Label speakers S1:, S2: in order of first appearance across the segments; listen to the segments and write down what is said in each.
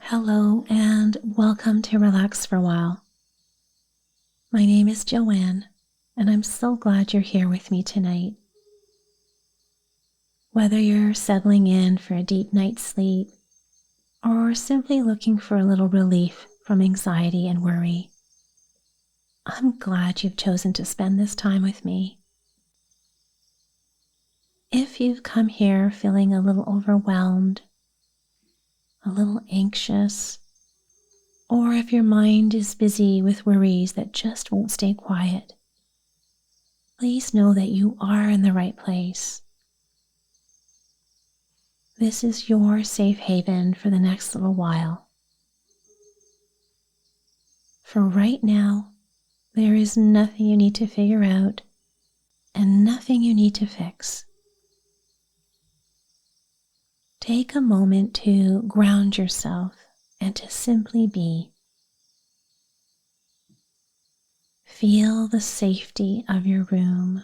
S1: Hello and welcome to Relax for a While. My name is Joanne, and I'm so glad you're here with me tonight. Whether you're settling in for a deep night's sleep or simply looking for a little relief from anxiety and worry, I'm glad you've chosen to spend this time with me. If you've come here feeling a little overwhelmed, a little anxious, or if your mind is busy with worries that just won't stay quiet, please know that you are in the right place. This is your safe haven for the next little while. For right now, there is nothing you need to figure out and nothing you need to fix. Take a moment to ground yourself and to simply be. Feel the safety of your room,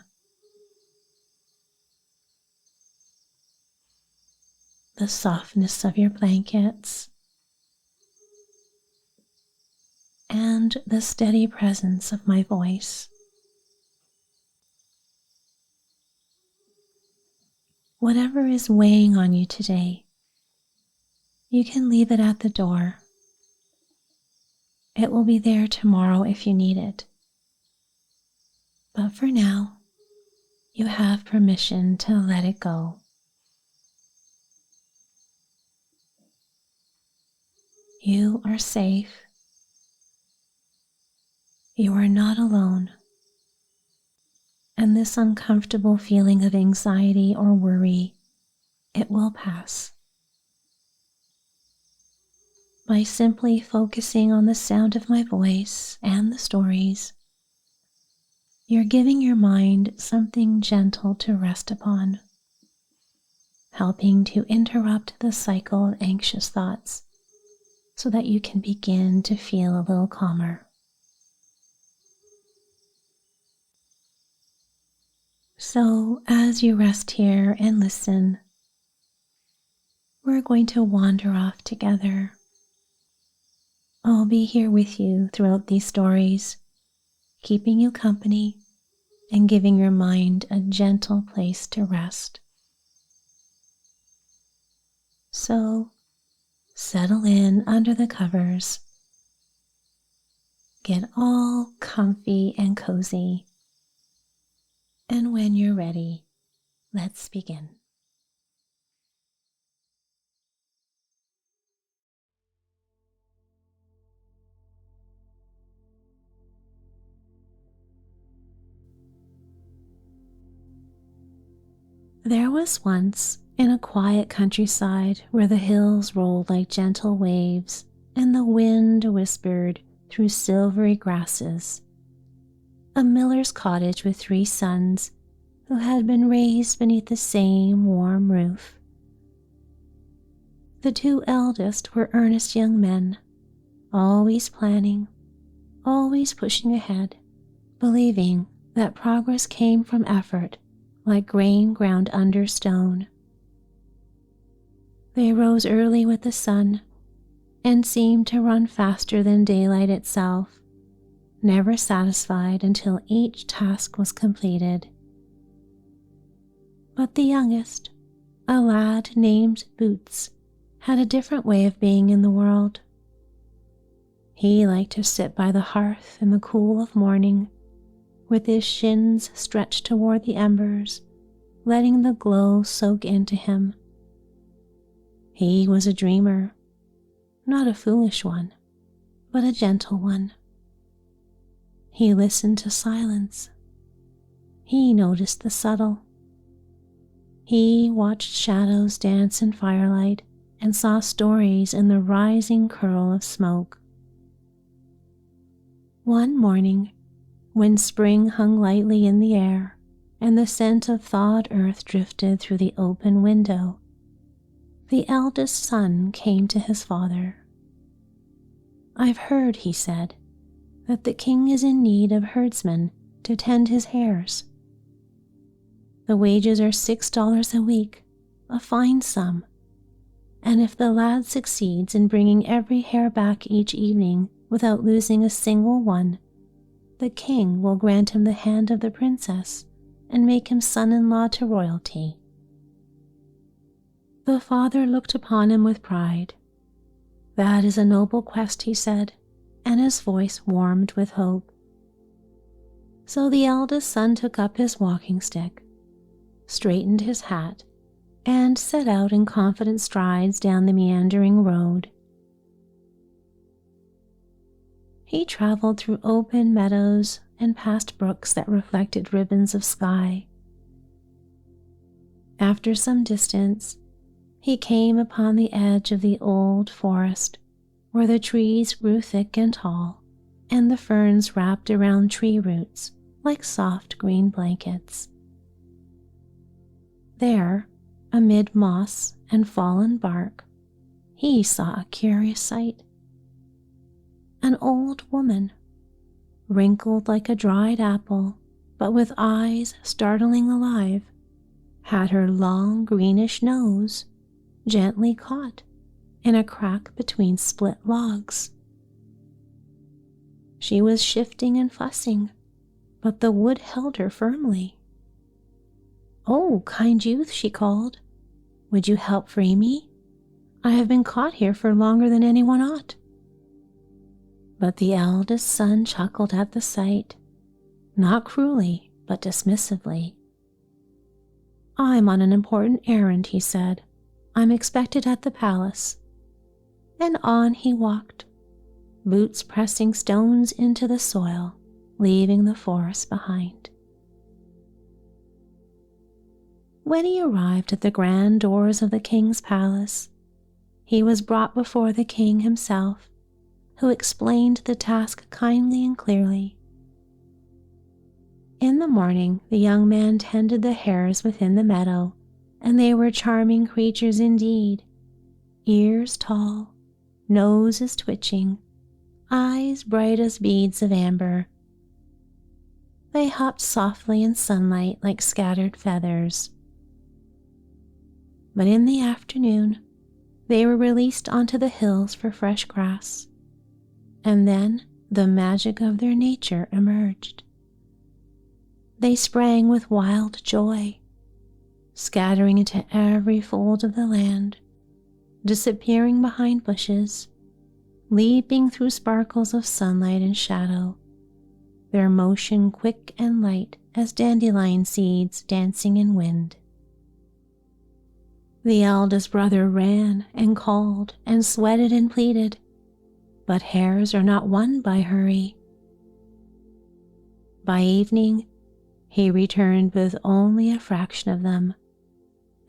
S1: the softness of your blankets, and the steady presence of my voice. Whatever is weighing on you today, you can leave it at the door. It will be there tomorrow if you need it. But for now, you have permission to let it go. You are safe. You are not alone. And this uncomfortable feeling of anxiety or worry, it will pass. By simply focusing on the sound of my voice and the stories, you're giving your mind something gentle to rest upon, helping to interrupt the cycle of anxious thoughts so that you can begin to feel a little calmer. So, as you rest here and listen, we're going to wander off together. I'll be here with you throughout these stories, keeping you company and giving your mind a gentle place to rest. So, settle in under the covers. Get all comfy and cozy. And when you're ready, let's begin. There was once, in a quiet countryside where the hills rolled like gentle waves and the wind whispered through silvery grasses, a miller's cottage with 3 sons who had been raised beneath the same warm roof. The 2 eldest were earnest young men, always planning, always pushing ahead, believing that progress came from effort like grain ground under stone. They rose early with the sun and seemed to run faster than daylight itself, never satisfied until each task was completed. But the youngest, a lad named Boots, had a different way of being in the world. He liked to sit by the hearth in the cool of morning, with his shins stretched toward the embers, letting the glow soak into him. He was a dreamer, not a foolish one, but a gentle one. He listened to silence. He noticed the subtle. He watched shadows dance in firelight and saw stories in the rising curl of smoke. One morning, when spring hung lightly in the air and the scent of thawed earth drifted through the open window, the eldest son came to his father. "I've heard," he said, "that the king is in need of herdsmen to tend his hares. The wages are $6 a week, a fine sum, and if the lad succeeds in bringing every hair back each evening without losing a single one, the king will grant him the hand of the princess and make him son-in-law to royalty. The father looked upon him with pride. "That is a noble quest," he said, and his voice warmed with hope. So the eldest son took up his walking stick, straightened his hat, and set out in confident strides down the meandering road. He traveled through open meadows and past brooks that reflected ribbons of sky. After some distance, he came upon the edge of the old forest, where the trees grew thick and tall, and the ferns wrapped around tree roots like soft green blankets. There, amid moss and fallen bark, he saw a curious sight. An old woman, wrinkled like a dried apple, but with eyes startling alive, had her long greenish nose gently caught in a crack between split logs. She was shifting and fussing, but the wood held her firmly. "Oh, kind youth," she called, "would you help free me? I have been caught here for longer than anyone ought." But the eldest son chuckled at the sight, not cruelly, but dismissively. "I'm on an important errand," he said. "I'm expected at the palace." And on he walked, boots pressing stones into the soil, leaving the forest behind. When he arrived at the grand doors of the king's palace, he was brought before the king himself, who explained the task kindly and clearly. In the morning, the young man tended the hares within the meadow, and they were charming creatures indeed, ears tall, noses twitching, eyes bright as beads of amber. They hopped softly in sunlight like scattered feathers. But in the afternoon, they were released onto the hills for fresh grass, and then the magic of their nature emerged. They sprang with wild joy, scattering into every fold of the land, disappearing behind bushes, leaping through sparkles of sunlight and shadow, their motion quick and light as dandelion seeds dancing in wind. The eldest brother ran and called and sweated and pleaded, but hares are not won by hurry. By evening, he returned with only a fraction of them,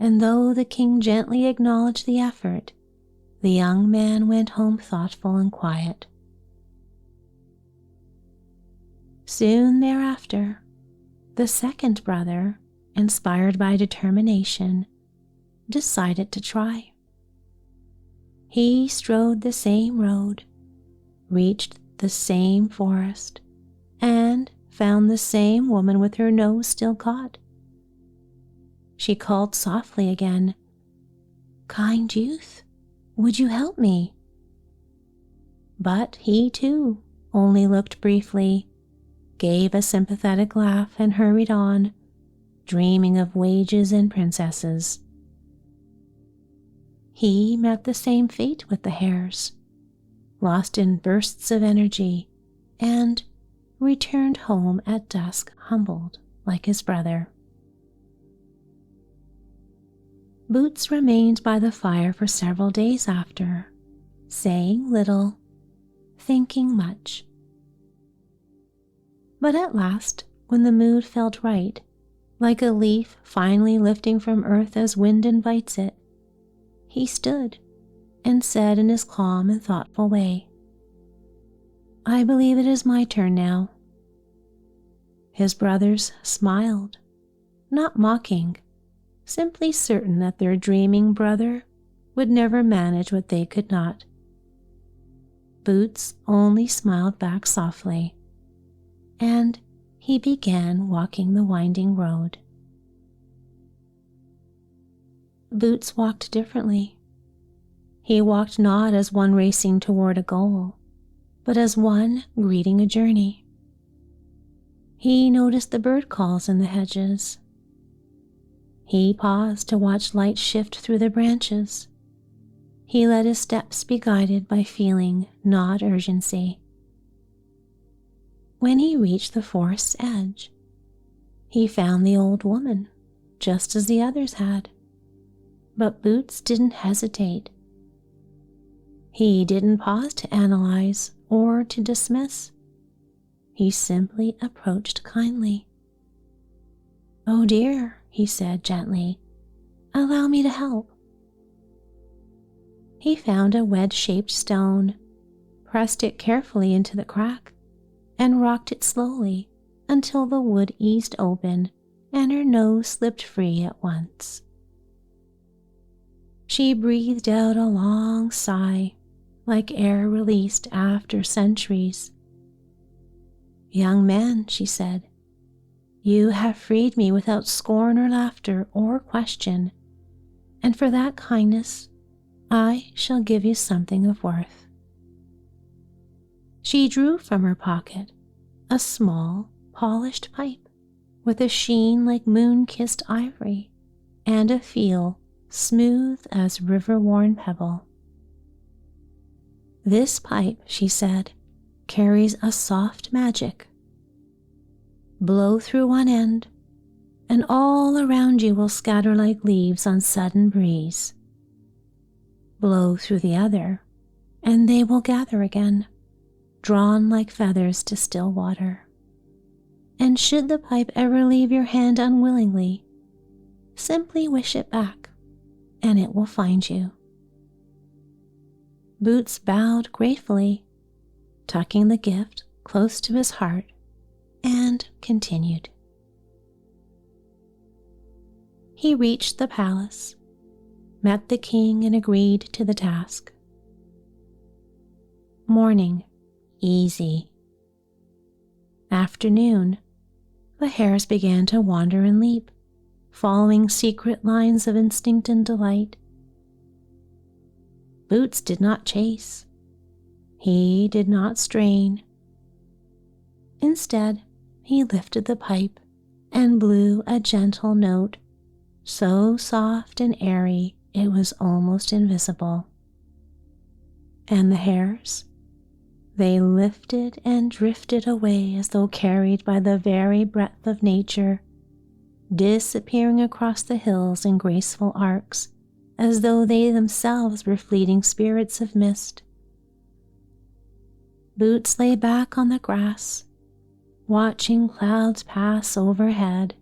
S1: and though the king gently acknowledged the effort, the young man went home thoughtful and quiet. Soon thereafter, the second brother, inspired by determination, decided to try. He strode the same road, reached the same forest, and found the same woman with her nose still caught. She called softly again, "Kind youth, would you help me?" But he too only looked briefly, gave a sympathetic laugh, and hurried on, dreaming of wages and princesses. He met the same fate with the hares, lost in bursts of energy, and returned home at dusk humbled like his brother. Boots remained by the fire for several days after, saying little, thinking much. But at last, when the mood felt right, like a leaf finally lifting from earth as wind invites it, he stood and said in his calm and thoughtful way, "I believe it is my turn now." His brothers smiled, not mocking, simply certain that their dreaming brother would never manage what they could not. Boots only smiled back softly, and he began walking the winding road. Boots walked differently. He walked not as one racing toward a goal, but as one greeting a journey. He noticed the bird calls in the hedges. He paused to watch light shift through the branches. He let his steps be guided by feeling, not urgency. When he reached the forest's edge, he found the old woman, just as the others had. But Boots didn't hesitate. He didn't pause to analyze or to dismiss. He simply approached kindly. "Oh dear," he said gently, "allow me to help." He found a wedge-shaped stone, pressed it carefully into the crack, and rocked it slowly until the wood eased open and her nose slipped free at once. She breathed out a long sigh, like air released after centuries. "Young man," she said, "you have freed me without scorn or laughter or question, and for that kindness I shall give you something of worth." She drew from her pocket a small, polished pipe with a sheen like moon-kissed ivory and a feel smooth as river-worn pebble. "This pipe," she said, "carries a soft magic. Blow through one end, and all around you will scatter like leaves on sudden breeze. Blow through the other, and they will gather again, drawn like feathers to still water. And should the pipe ever leave your hand unwillingly, simply wish it back, and it will find you." Boots bowed gratefully, tucking the gift close to his heart, and continued. He reached the palace, met the king, and agreed to the task. Morning, easy. Afternoon, the hares began to wander and leap, following secret lines of instinct and delight. Boots did not chase. He did not strain. Instead, he lifted the pipe and blew a gentle note, so soft and airy it was almost invisible. And the hares? They lifted and drifted away as though carried by the very breath of nature, disappearing across the hills in graceful arcs, as though they themselves were fleeting spirits of mist. Boots lay back on the grass, watching clouds pass overhead,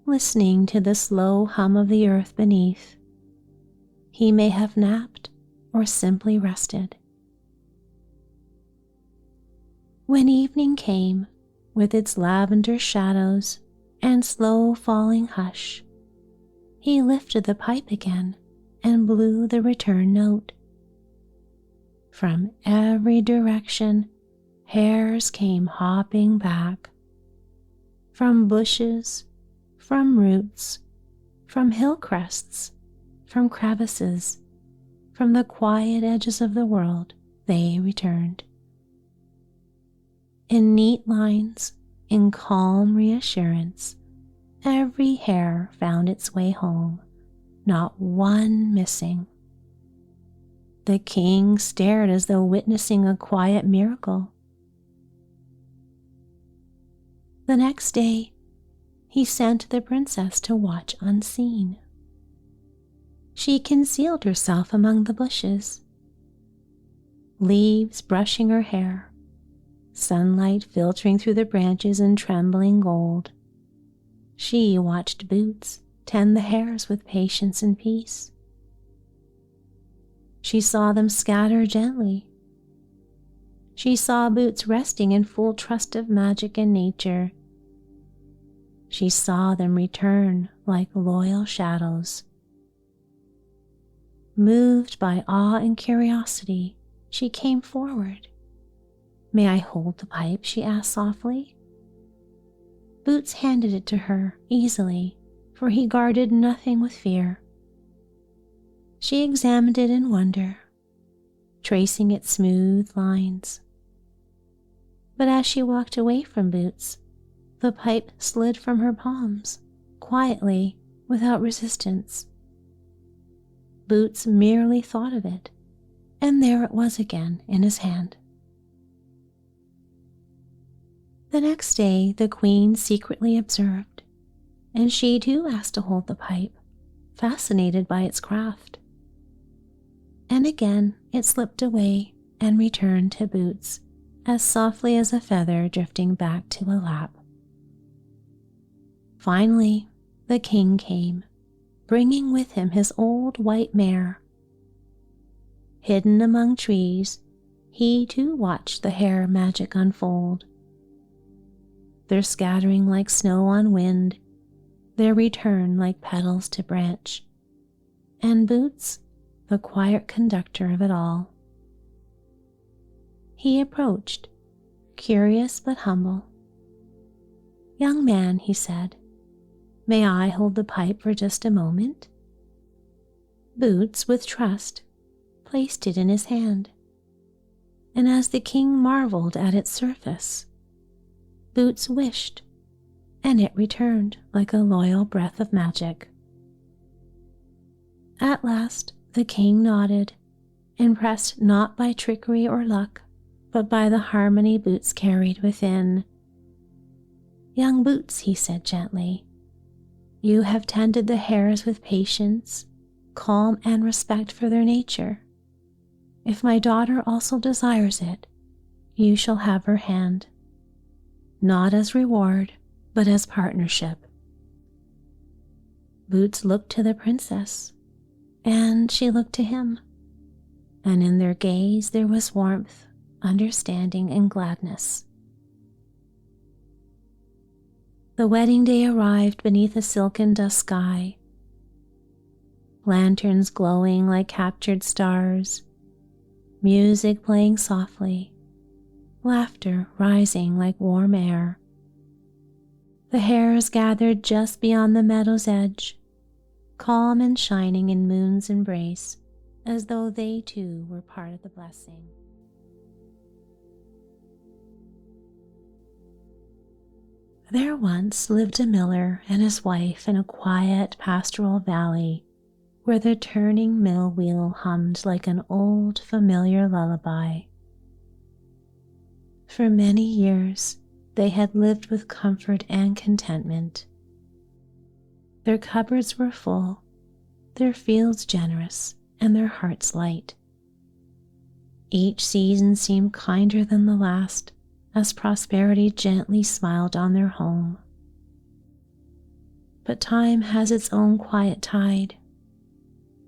S1: listening to the slow hum of the earth beneath. He may have napped or simply rested. When evening came, with its lavender shadows and slow falling hush, he lifted the pipe again and blew the return note. From every direction, hares came hopping back. From bushes, from roots, from hill crests, from crevices, from the quiet edges of the world, they returned. In neat lines, in calm reassurance, every hare found its way home, not one missing. The king stared as though witnessing a quiet miracle. The next day, he sent the princess to watch unseen. She concealed herself among the bushes, leaves brushing her hair, sunlight filtering through the branches in trembling gold. She watched Boots tend the hares with patience and peace. She saw them scatter gently. She saw Boots resting in full trust of magic and nature. She saw them return like loyal shadows. Moved by awe and curiosity, she came forward. "May I hold the pipe?" she asked softly. Boots handed it to her easily, for he guarded nothing with fear. She examined it in wonder, tracing its smooth lines. But as she walked away from Boots, the pipe slid from her palms, quietly, without resistance. Boots merely thought of it, and there it was again in his hand. The next day the queen secretly observed, and she too asked to hold the pipe, fascinated by its craft. And again it slipped away and returned to Boots as softly as a feather drifting back to a lap. Finally, the king came, bringing with him his old white mare. Hidden among trees, he too watched the hair magic unfold. Their scattering like snow on wind, their return like petals to branch, and Boots, the quiet conductor of it all. He approached, curious but humble. "Young man," he said, "may I hold the pipe for just a moment?" Boots, with trust, placed it in his hand, and as the king marveled at its surface, Boots wished, and it returned like a loyal breath of magic. At last the king nodded, impressed not by trickery or luck, but by the harmony Boots carried within. "Young Boots," he said gently, "you have tended the hares with patience, calm, and respect for their nature. If my daughter also desires it, you shall have her hand, not as reward, but as partnership." Boots looked to the princess, and she looked to him, and in their gaze there was warmth, understanding, and gladness. The wedding day arrived beneath a silken dusk sky. Lanterns glowing like captured stars, music playing softly, laughter rising like warm air. The hares gathered just beyond the meadow's edge, calm and shining in moon's embrace, as though they too were part of the blessing. There once lived a miller and his wife in a quiet pastoral valley where the turning mill wheel hummed like an old familiar lullaby. For many years they had lived with comfort and contentment. Their cupboards were full, their fields generous, and their hearts light. Each season seemed kinder than the last, as prosperity gently smiled on their home. But time has its own quiet tide,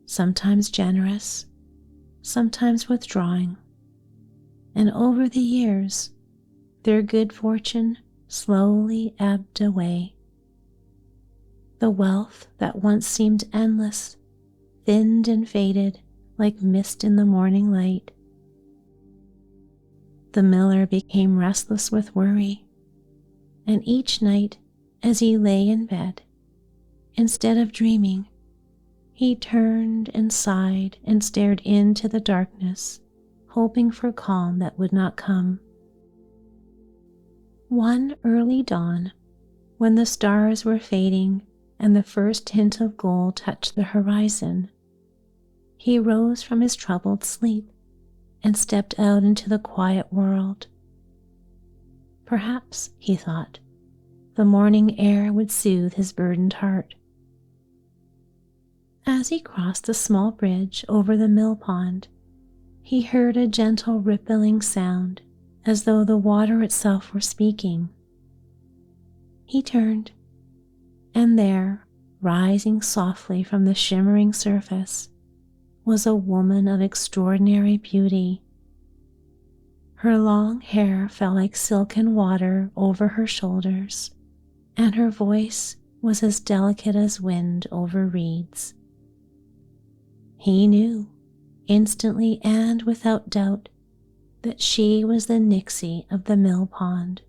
S1: sometimes generous, sometimes withdrawing, and over the years, their good fortune slowly ebbed away. The wealth that once seemed endless thinned and faded like mist in the morning light. The miller became restless with worry, and each night, as he lay in bed, instead of dreaming, he turned and sighed and stared into the darkness, hoping for calm that would not come. One early dawn, when the stars were fading and the first hint of gold touched the horizon, he rose from his troubled sleep and stepped out into the quiet world. Perhaps, he thought, the morning air would soothe his burdened heart. As he crossed the small bridge over the mill pond, he heard a gentle rippling sound as though the water itself were speaking. He turned, and there, rising softly from the shimmering surface, was a woman of extraordinary beauty. Her long hair fell like silken water over her shoulders, and her voice was as delicate as wind over reeds. He knew, instantly and without doubt, that she was the Nixie of the mill pond,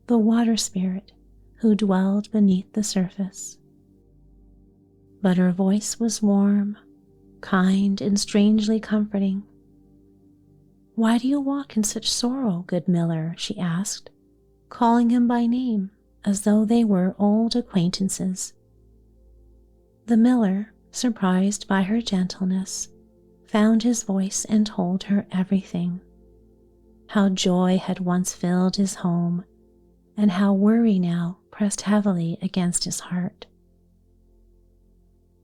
S1: the water spirit who dwelled beneath the surface. But her voice was warm, kind and strangely comforting. "Why do you walk in such sorrow, good miller?" she asked, calling him by name as though they were old acquaintances. The miller, surprised by her gentleness, found his voice and told her everything. How joy had once filled his home, and how worry now pressed heavily against his heart.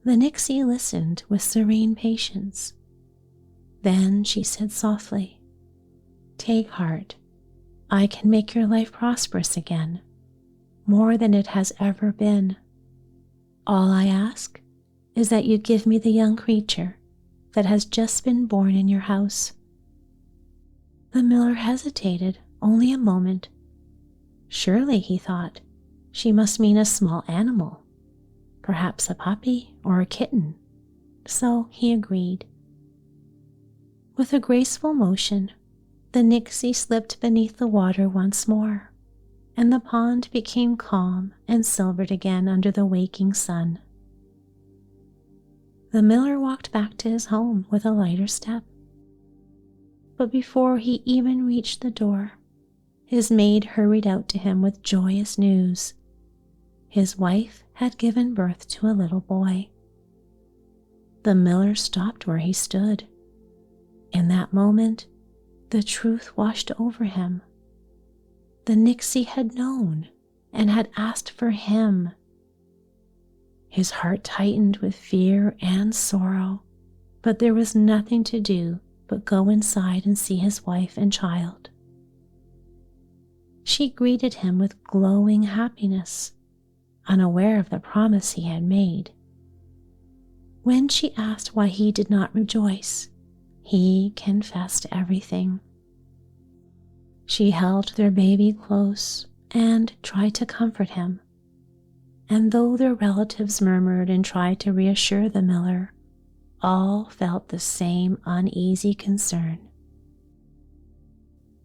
S1: The Nixie listened with serene patience. Then she said softly, "Take heart. I can make your life prosperous again, more than it has ever been. All I ask is that you give me the young creature that has just been born in your house." The miller hesitated only a moment. Surely, he thought, she must mean a small animal, perhaps a puppy or a kitten, so he agreed. With a graceful motion, the Nixie slipped beneath the water once more, and the pond became calm and silvered again under the waking sun. The miller walked back to his home with a lighter step. But before he even reached the door, his maid hurried out to him with joyous news. His wife had given birth to a little boy. The miller stopped where he stood. In that moment, the truth washed over him. The Nixie had known and had asked for him. His heart tightened with fear and sorrow, but there was nothing to do but go inside and see his wife and child. She greeted him with glowing happiness, unaware of the promise he had made. When she asked why he did not rejoice, he confessed everything. She held their baby close and tried to comfort him, and though their relatives murmured and tried to reassure the miller, all felt the same uneasy concern.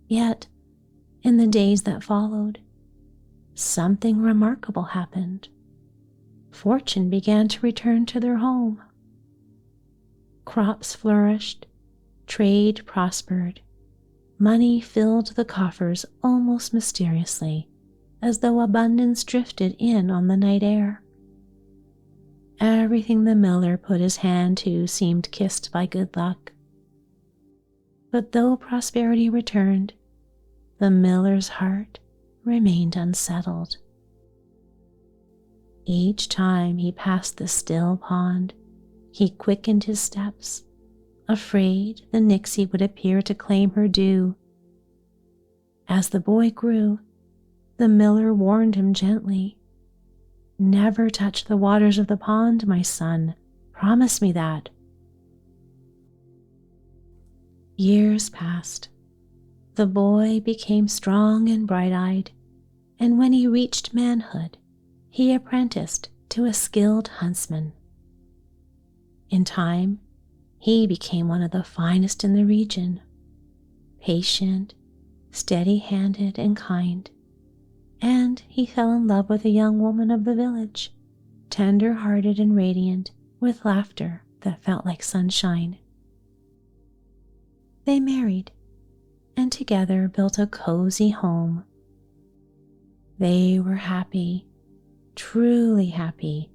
S1: Yet, in the days that followed, something remarkable happened. Fortune began to return to their home. Crops flourished, trade prospered, money filled the coffers almost mysteriously, as though abundance drifted in on the night air. Everything the miller put his hand to seemed kissed by good luck. But though prosperity returned, the miller's heart remained unsettled. Each time he passed the still pond, he quickened his steps, afraid the Nixie would appear to claim her due. As the boy grew, the miller warned him gently, "Never touch the waters of the pond, my son. Promise me that." Years passed. The boy became strong and bright-eyed, and when he reached manhood, he apprenticed to a skilled huntsman. In time, he became one of the finest in the region, patient, steady-handed, and kind, and he fell in love with a young woman of the village, tender-hearted and radiant, with laughter that felt like sunshine. They married, and together built a cozy home. They were happy, truly happy,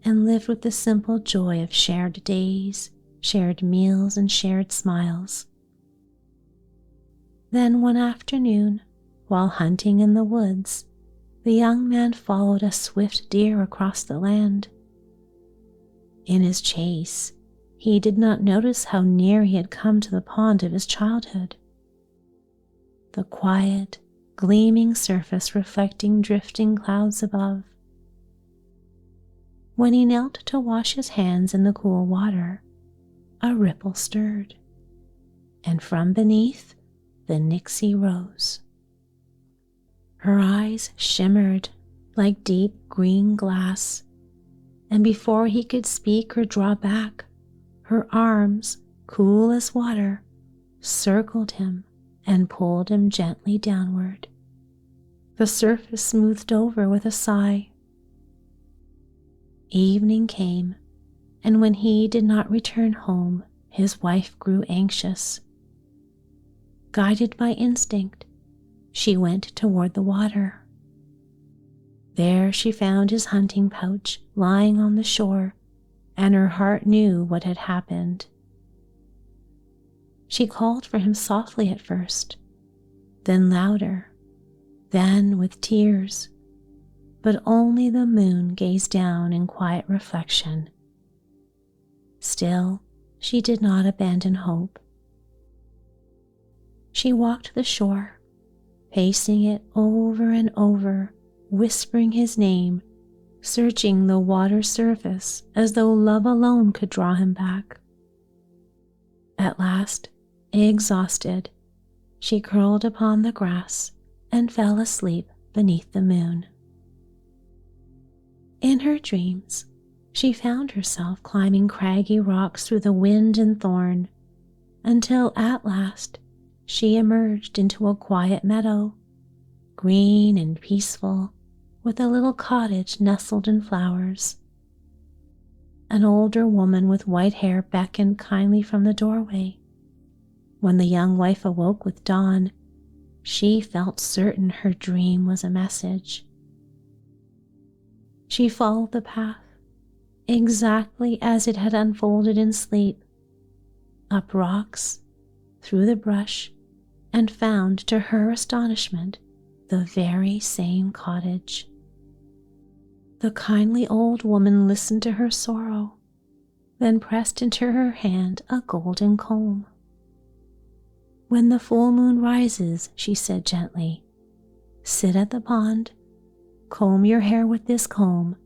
S1: and lived with the simple joy of shared days, shared meals, and shared smiles. Then one afternoon, while hunting in the woods, the young man followed a swift deer across the land. In his chase, he did not notice how near he had come to the pond of his childhood. The quiet, gleaming surface reflecting drifting clouds above. When he knelt to wash his hands in the cool water, a ripple stirred, and from beneath the Nixie rose. Her eyes shimmered like deep green glass, and before he could speak or draw back, her arms, cool as water, circled him and pulled him gently downward. The surface smoothed over with a sigh. Evening came, and when he did not return home, his wife grew anxious. Guided by instinct, she went toward the water. There she found his hunting pouch lying on the shore, and her heart knew what had happened. She called for him softly at first, then louder, then with tears, but only the moon gazed down in quiet reflection. Still, she did not abandon hope. She walked the shore, pacing it over and over, whispering his name, searching the water's surface as though love alone could draw him back. At last, exhausted, she curled upon the grass and fell asleep beneath the moon. In her dreams, she found herself climbing craggy rocks through the wind and thorn, until at last she emerged into a quiet meadow, green and peaceful, with a little cottage nestled in flowers. An older woman with white hair beckoned kindly from the doorway. When the young wife awoke with dawn, she felt certain her dream was a message. She followed the path, exactly as it had unfolded in sleep, up rocks, through the brush, and found, to her astonishment, the very same cottage. The kindly old woman listened to her sorrow, then pressed into her hand a golden comb. "When the full moon rises," she said gently, "sit at the pond, comb your hair with this comb,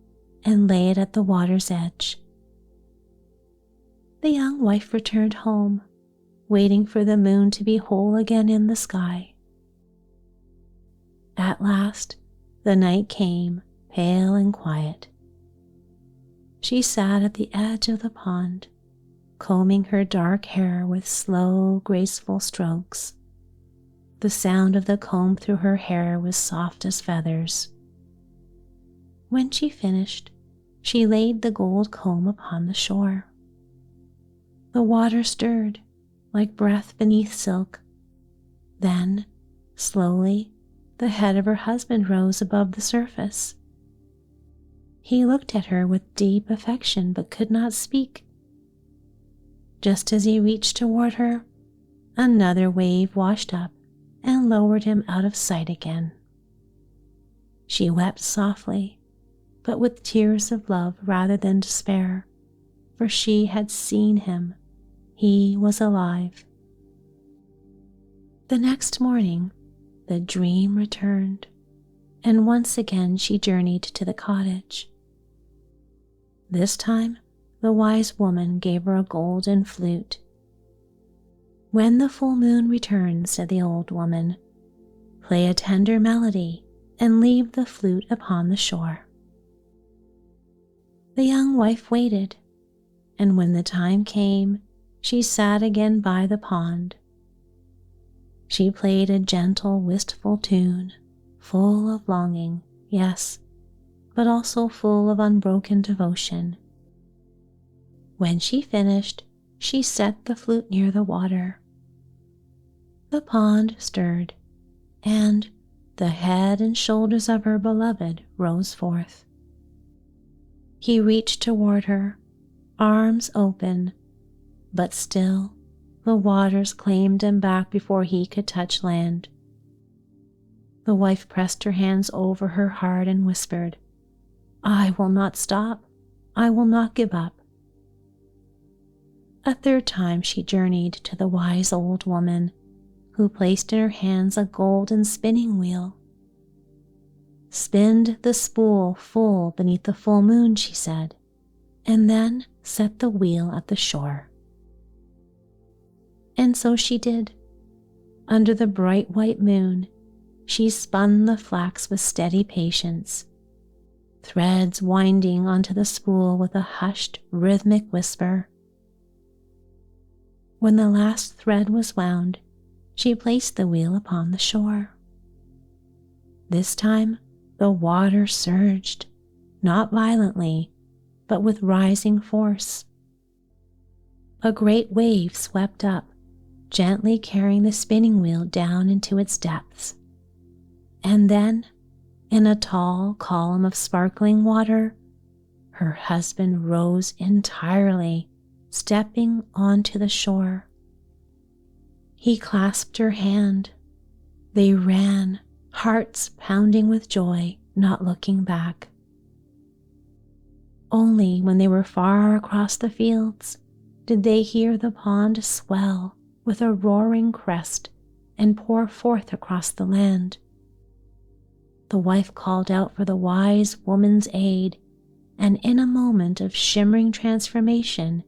S1: and lay it at the water's edge." The young wife returned home, waiting for the moon to be whole again in the sky. At last, the night came, pale and quiet. She sat at the edge of the pond, combing her dark hair with slow, graceful strokes. The sound of the comb through her hair was soft as feathers. When she finished, she laid the gold comb upon the shore. The water stirred, like breath beneath silk. Then, slowly, the head of her husband rose above the surface. He looked at her with deep affection but could not speak. Just as he reached toward her, another wave washed up and lowered him out of sight again. She wept softly, but with tears of love rather than despair, for she had seen him. He was alive. The next morning, the dream returned, and once again she journeyed to the cottage. This time, the wise woman gave her a golden flute. "When the full moon returns," said the old woman, "play a tender melody and leave the flute upon the shore." The young wife waited, and when the time came, she sat again by the pond. She played a gentle, wistful tune, full of longing, yes, but also full of unbroken devotion. When she finished, she set the flute near the water. The pond stirred, and the head and shoulders of her beloved rose forth. He reached toward her, arms open, but still the waters claimed him back before he could touch land. The wife pressed her hands over her heart and whispered, "I will not stop. I will not give up." A third time she journeyed to the wise old woman, who placed in her hands a golden spinning wheel. "Spin the spool full beneath the full moon," she said, "and then set the wheel at the shore." And so she did. Under the bright white moon, she spun the flax with steady patience, threads winding onto the spool with a hushed, rhythmic whisper. When the last thread was wound, she placed the wheel upon the shore. This time, the water surged, not violently, but with rising force. A great wave swept up, gently carrying the spinning wheel down into its depths. And then, in a tall column of sparkling water, her husband rose entirely, stepping onto the shore. He clasped her hand. They ran, hearts pounding with joy, not looking back. Only when they were far across the fields did they hear the pond swell with a roaring crest and pour forth across the land. The wife called out for the wise woman's aid, and in a moment of shimmering transformation,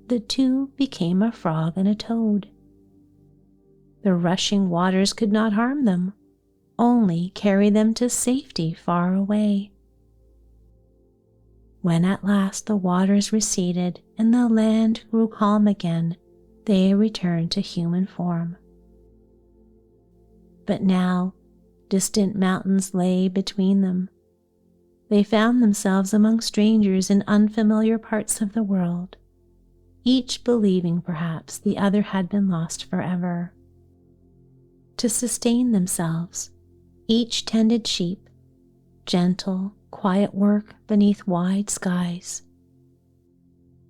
S1: the two became a frog and a toad. The rushing waters could not harm them, only carry them to safety far away. When at last the waters receded and the land grew calm again, they returned to human form. But now, distant mountains lay between them. They found themselves among strangers in unfamiliar parts of the world, each believing perhaps the other had been lost forever. To sustain themselves, each tended sheep, gentle, quiet work beneath wide skies.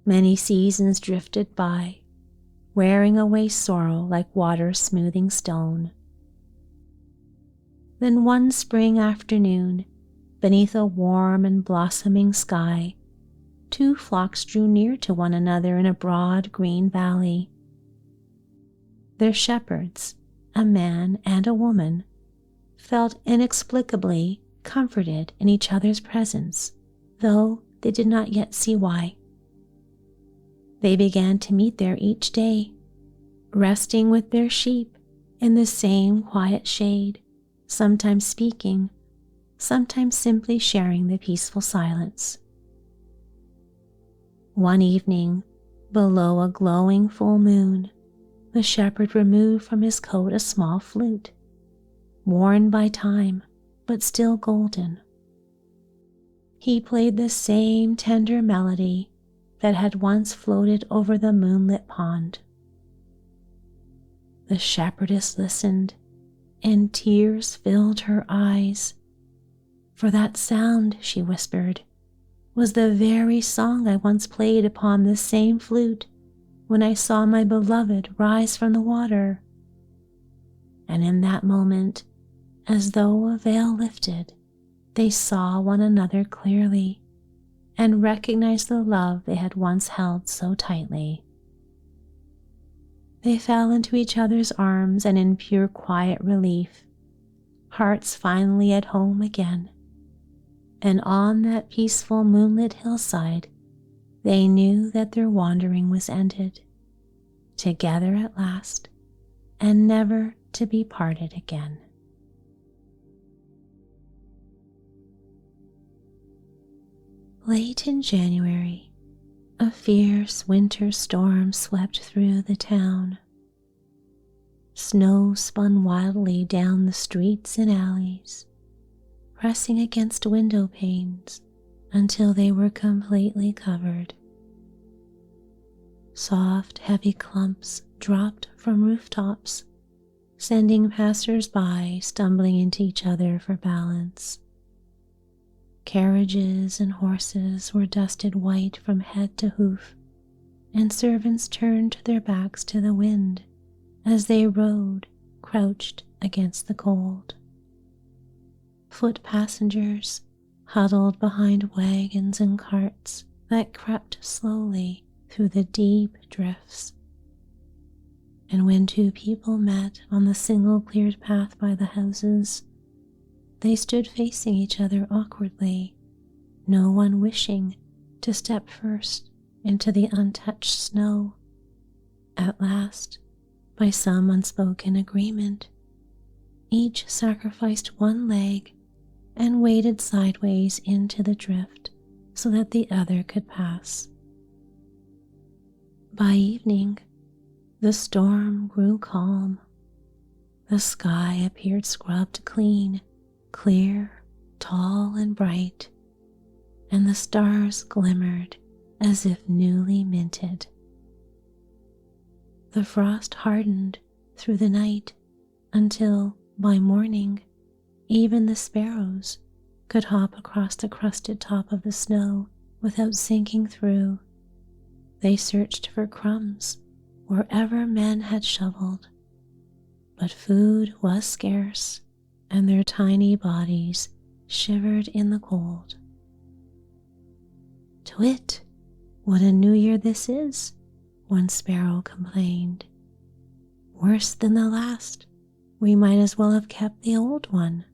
S1: Many seasons drifted by, wearing away sorrow like water smoothing stone. Then one spring afternoon, beneath a warm and blossoming sky, two flocks drew near to one another in a broad green valley. Their shepherds, a man and a woman, felt inexplicably comforted in each other's presence, though they did not yet see why. They began to meet there each day, resting with their sheep in the same quiet shade, sometimes speaking, sometimes simply sharing the peaceful silence. One evening, below a glowing full moon, the shepherd removed from his coat a small flute, worn by time, but still golden. He played the same tender melody that had once floated over the moonlit pond. The shepherdess listened, and tears filled her eyes. For that sound, she whispered, was the very song I once played upon this same flute when I saw my beloved rise from the water. And in that moment, as though a veil lifted, they saw one another clearly and recognized the love they had once held so tightly. They fell into each other's arms, and in pure quiet relief, hearts finally at home again. And on that peaceful moonlit hillside, they knew that their wandering was ended, together at last, and never to be parted again. Late in January, a fierce winter storm swept through the town. Snow spun wildly down the streets and alleys, pressing against window panes until they were completely covered. Soft, heavy clumps dropped from rooftops, sending passers-by stumbling into each other for balance. Carriages and horses were dusted white from head to hoof, and servants turned their backs to the wind as they rode, crouched against the cold. Foot passengers huddled behind wagons and carts that crept slowly through the deep drifts. And when two people met on the single cleared path by the houses, they stood facing each other awkwardly, no one wishing to step first into the untouched snow. At last, by some unspoken agreement, each sacrificed one leg and waded sideways into the drift so that the other could pass. By evening, the storm grew calm. The sky appeared scrubbed clean, clear, tall, and bright, and the stars glimmered as if newly minted. The frost hardened through the night until, by morning, even the sparrows could hop across the crusted top of the snow without sinking through. They searched for crumbs wherever men had shoveled, but food was scarce, and their tiny bodies shivered in the cold. "Twit, what a new year this is," one sparrow complained. "Worse than the last. We might as well have kept the old one."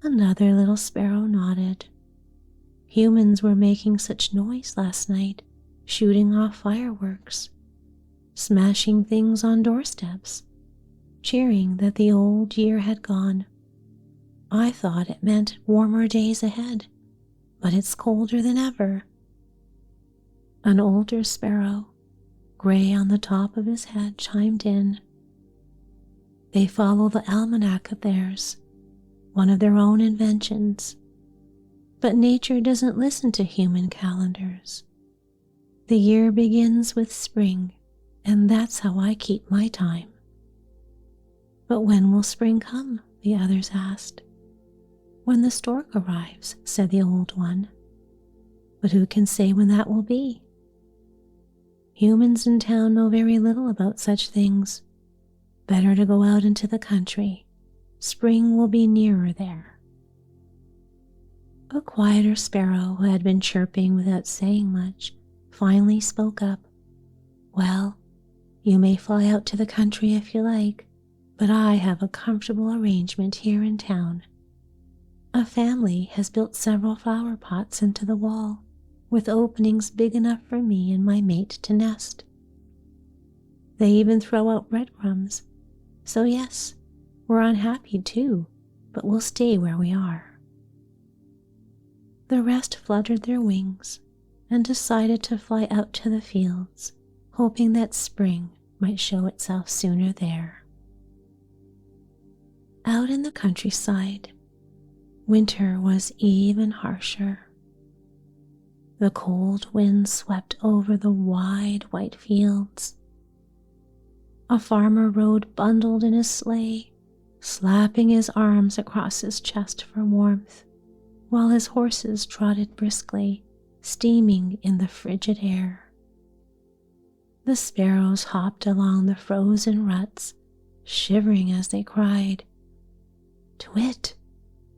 S1: Another little sparrow nodded. "Humans were making such noise last night, shooting off fireworks, smashing things on doorsteps, cheering that the old year had gone. I thought it meant warmer days ahead, but it's colder than ever." An older sparrow, gray on the top of his head, chimed in. "They follow the almanac of theirs, one of their own inventions. But nature doesn't listen to human calendars. The year begins with spring, and that's how I keep my time." "But when will spring come?" the others asked. "When the stork arrives," said the old one. "But who can say when that will be? Humans in town know very little about such things. Better to go out into the country. Spring will be nearer there." A quieter sparrow who had been chirping without saying much finally spoke up. "Well, you may fly out to the country if you like, but I have a comfortable arrangement here in town. A family has built several flower pots into the wall, with openings big enough for me and my mate to nest. They even throw out breadcrumbs, so yes, we're unhappy too, but we'll stay where we are." The rest fluttered their wings and decided to fly out to the fields, hoping that spring might show itself sooner there. Out in the countryside, winter was even harsher. The cold wind swept over the wide white fields. A farmer rode bundled in his sleigh, slapping his arms across his chest for warmth, while his horses trotted briskly, steaming in the frigid air. The sparrows hopped along the frozen ruts, shivering as they cried, "Twit,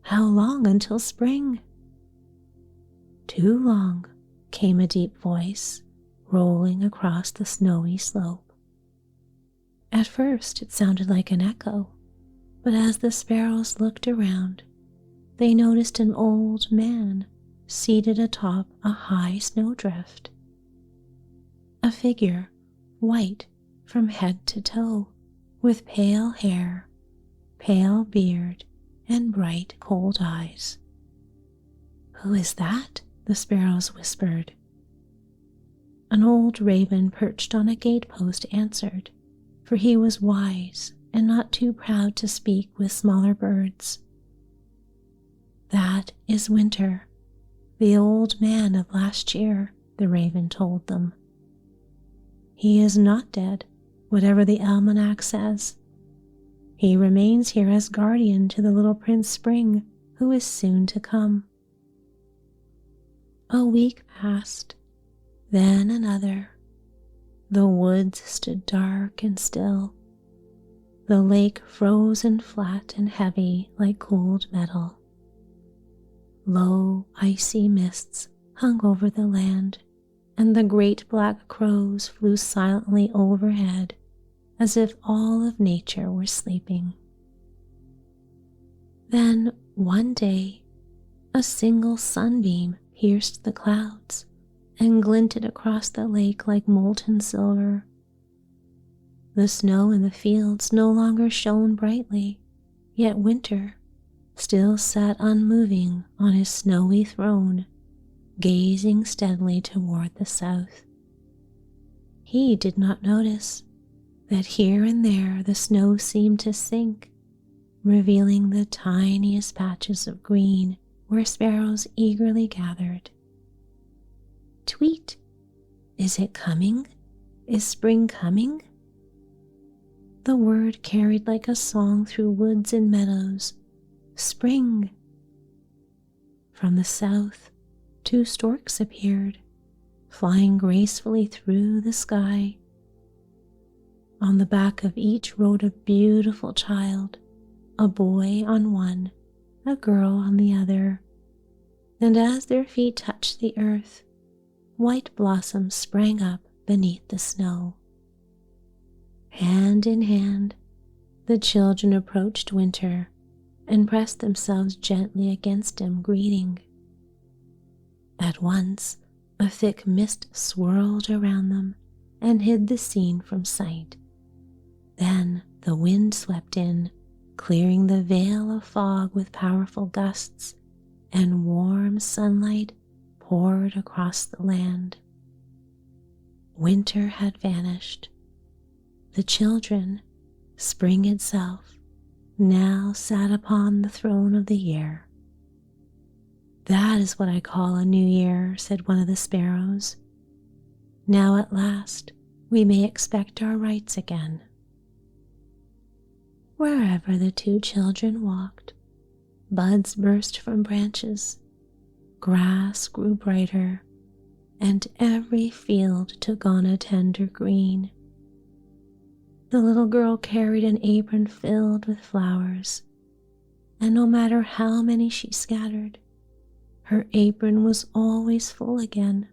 S1: how long until spring?" "Too long," came a deep voice, rolling across the snowy slope. At first it sounded like an echo, but as the sparrows looked around, they noticed an old man seated atop a high snowdrift. A figure, white from head to toe, with pale hair, pale beard, and bright cold eyes. "Who is that?" the sparrows whispered. An old raven perched on a gatepost answered, for he was wise and not too proud to speak with smaller birds. "That is Winter, the old man of last year," the raven told them. "He is not dead, whatever the almanac says. He remains here as guardian to the little Prince Spring, who is soon to come." A week passed, then another. The woods stood dark and still. The lake frozen flat and heavy like cooled metal. Low, icy mists hung over the land, and the great black crows flew silently overhead as if all of nature were sleeping. Then, one day, a single sunbeam pierced the clouds and glinted across the lake like molten silver. The snow in the fields no longer shone brightly, yet Winter still sat unmoving on his snowy throne, gazing steadily toward the south. He did not notice that here and there the snow seemed to sink, revealing the tiniest patches of green where sparrows eagerly gathered. Tweet! Is it coming? Is spring coming? The word carried like a song through woods and meadows. Spring! From the south, 2 storks appeared, flying gracefully through the sky. On the back of each rode a beautiful child, a boy on one, a girl on the other, and as their feet touched the earth, white blossoms sprang up beneath the snow. Hand in hand, the children approached Winter and pressed themselves gently against him, greeting. At once, a thick mist swirled around them and hid the scene from sight. Then the wind swept in, clearing the veil of fog with powerful gusts, and warm sunlight poured across the land. Winter had vanished. The children, spring itself, now sat upon the throne of the year. "That is what I call a new year," said one of the sparrows. "Now at last we may expect our rights again." Wherever the 2 children walked, buds burst from branches, grass grew brighter, and every field took on a tender green. The little girl carried an apron filled with flowers, and no matter how many she scattered, her apron was always full again.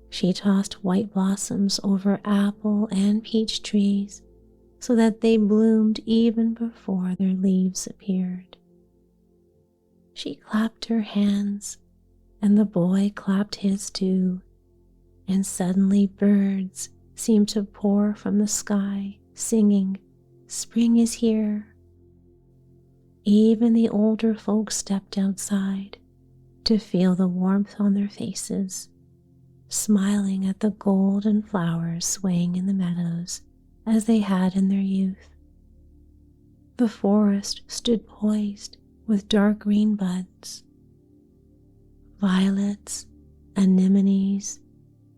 S1: She tossed white blossoms over apple and peach trees so that they bloomed even before their leaves appeared. She clapped her hands, and the boy clapped his too, and suddenly birds seemed to pour from the sky, singing, "Spring is here." Even the older folks stepped outside to feel the warmth on their faces, smiling at the golden flowers swaying in the meadows as they had in their youth. The forest stood poised with dark green buds. Violets, anemones,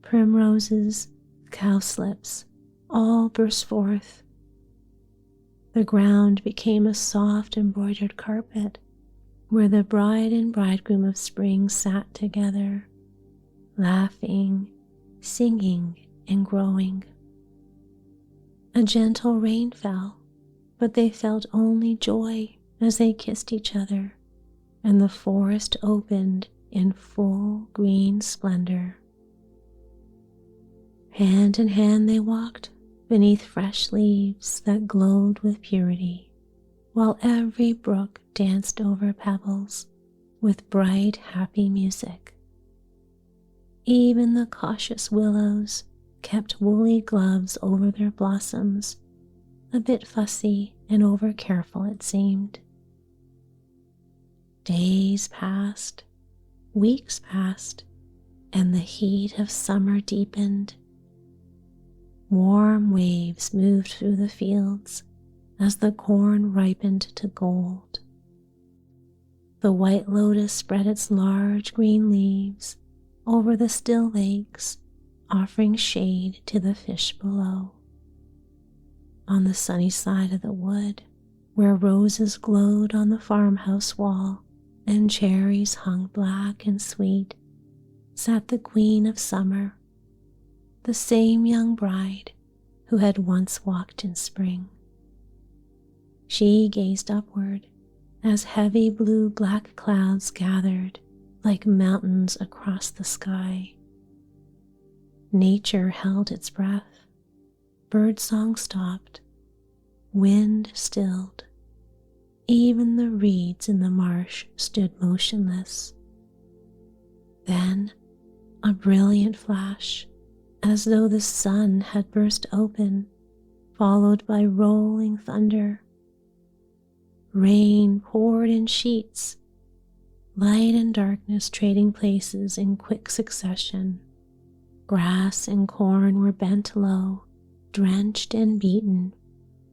S1: primroses, cowslips all burst forth. The ground became a soft embroidered carpet where the bride and bridegroom of spring sat together, laughing, singing, and growing. A gentle rain fell, but they felt only joy as they kissed each other, and the forest opened in full green splendor. Hand in hand they walked beneath fresh leaves that glowed with purity, while every brook danced over pebbles with bright, happy music. Even the cautious willows kept woolly gloves over their blossoms, a bit fussy and over-careful it seemed. Days passed, weeks passed, and the heat of summer deepened. Warm waves moved through the fields as the corn ripened to gold. The white lotus spread its large green leaves over the still lakes, offering shade to the fish below. On the sunny side of the wood, where roses glowed on the farmhouse wall and cherries hung black and sweet, sat the queen of summer, the same young bride who had once walked in spring. She gazed upward as heavy blue-black clouds gathered like mountains across the sky. Nature held its breath, birdsong stopped, wind stilled, even the reeds in the marsh stood motionless. Then a brilliant flash, as though the sun had burst open, followed by rolling thunder. Rain poured in sheets, light and darkness trading places in quick succession. Grass and corn were bent low, drenched and beaten,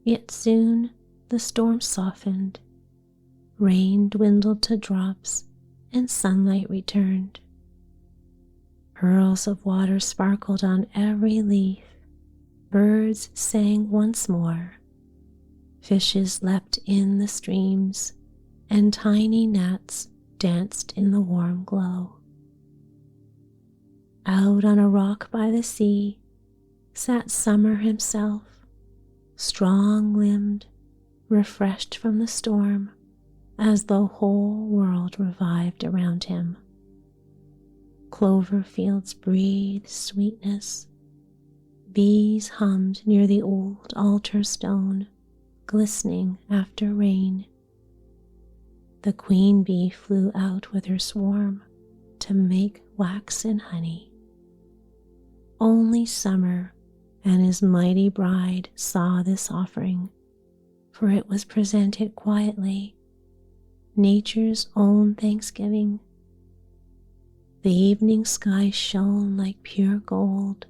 S1: yet soon the storm softened. Rain dwindled to drops and sunlight returned. Pearls of water sparkled on every leaf. Birds sang once more. Fishes leapt in the streams, and tiny gnats danced in the warm glow. Out on a rock by the sea sat Summer himself, strong-limbed, refreshed from the storm, as the whole world revived around him. Clover fields breathed sweetness. Bees hummed near the old altar stone, glistening after rain. The queen bee flew out with her swarm to make wax and honey. Only Summer and his mighty bride saw this offering, for it was presented quietly, nature's own thanksgiving. The evening sky shone like pure gold,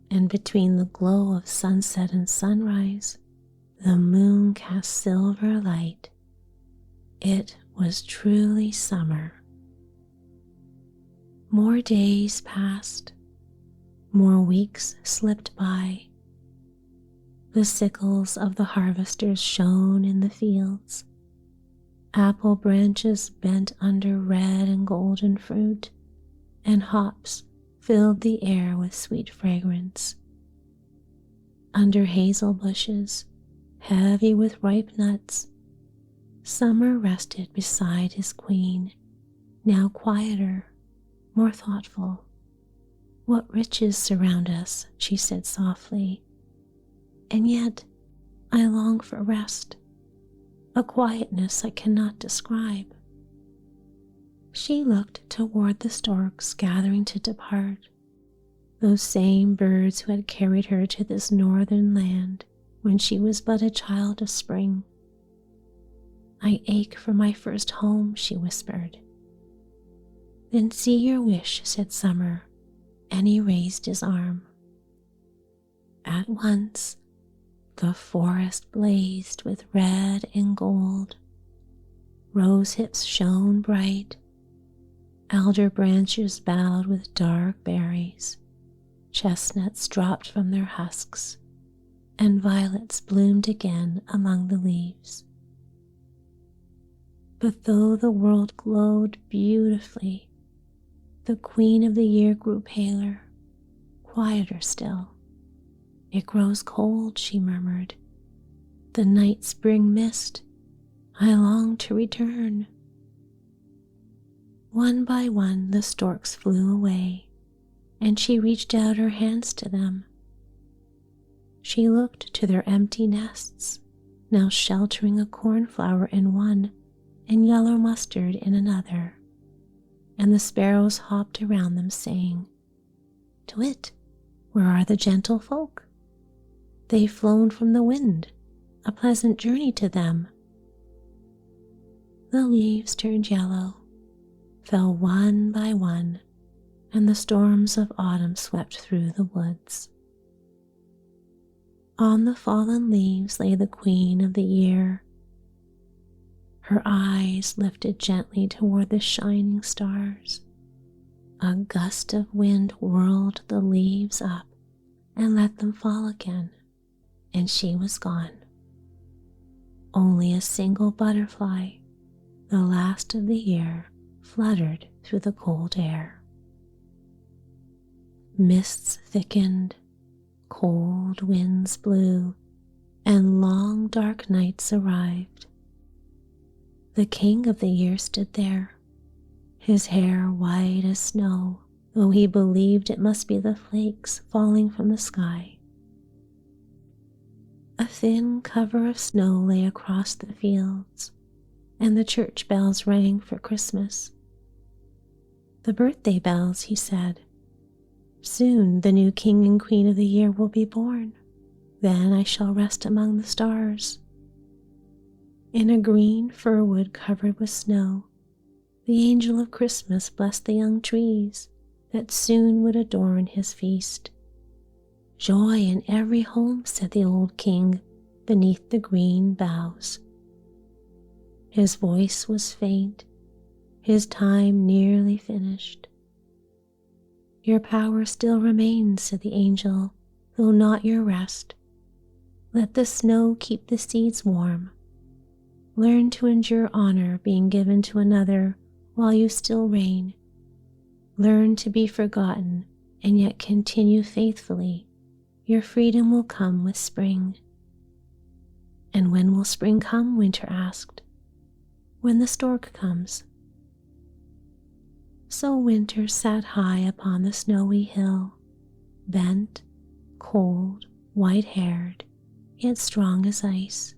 S1: and between the glow of sunset and sunrise, the moon cast silver light. It was truly summer. More days passed, more weeks slipped by. The sickles of the harvesters shone in the fields. Apple branches bent under red and golden fruit, and hops filled the air with sweet fragrance. Under hazel bushes, heavy with ripe nuts, Summer rested beside his queen, now quieter, more thoughtful. "What riches surround us," she said softly, "and yet I long for rest, a quietness I cannot describe." She looked toward the storks gathering to depart, those same birds who had carried her to this northern land when she was but a child of spring. "I ache for my first home," she whispered. "Then see your wish," said Summer, and he raised his arm. At once, the forest blazed with red and gold. Rose hips shone bright. Alder branches bowed with dark berries. Chestnuts dropped from their husks, and violets bloomed again among the leaves. But though the world glowed beautifully, the queen of the year grew paler, quieter still. "It grows cold," she murmured. "The nights bring mist. I long to return." One by one the storks flew away, and she reached out her hands to them. She looked to their empty nests, now sheltering a cornflower in one and yellow mustard in another, and the sparrows hopped around them saying, "Twit, where are the gentle folk? They've flown from the wind, a pleasant journey to them." The leaves turned yellow, fell one by one, and the storms of autumn swept through the woods. On the fallen leaves lay the queen of the year. Her eyes lifted gently toward the shining stars. A gust of wind whirled the leaves up and let them fall again, and she was gone. Only a single butterfly, the last of the year, fluttered through the cold air. Mists thickened, cold winds blew, and long dark nights arrived. The king of the year stood there, his hair white as snow, though he believed it must be the flakes falling from the sky. A thin cover of snow lay across the fields, and the church bells rang for Christmas. "The birthday bells," he said. "Soon the new king and queen of the year will be born. Then I shall rest among the stars." In a green fir wood covered with snow, the angel of Christmas blessed the young trees that soon would adorn his feast. "Joy in every home," said the old king beneath the green boughs. His voice was faint, his time nearly finished. "Your power still remains," said the angel, "though not your rest. Let the snow keep the seeds warm. Learn to endure honor being given to another while you still reign. Learn to be forgotten and yet continue faithfully. Your freedom will come with spring." "And when will spring come?" Winter asked. "When the stork comes." So Winter sat high upon the snowy hill, bent, cold, white-haired, yet strong as ice.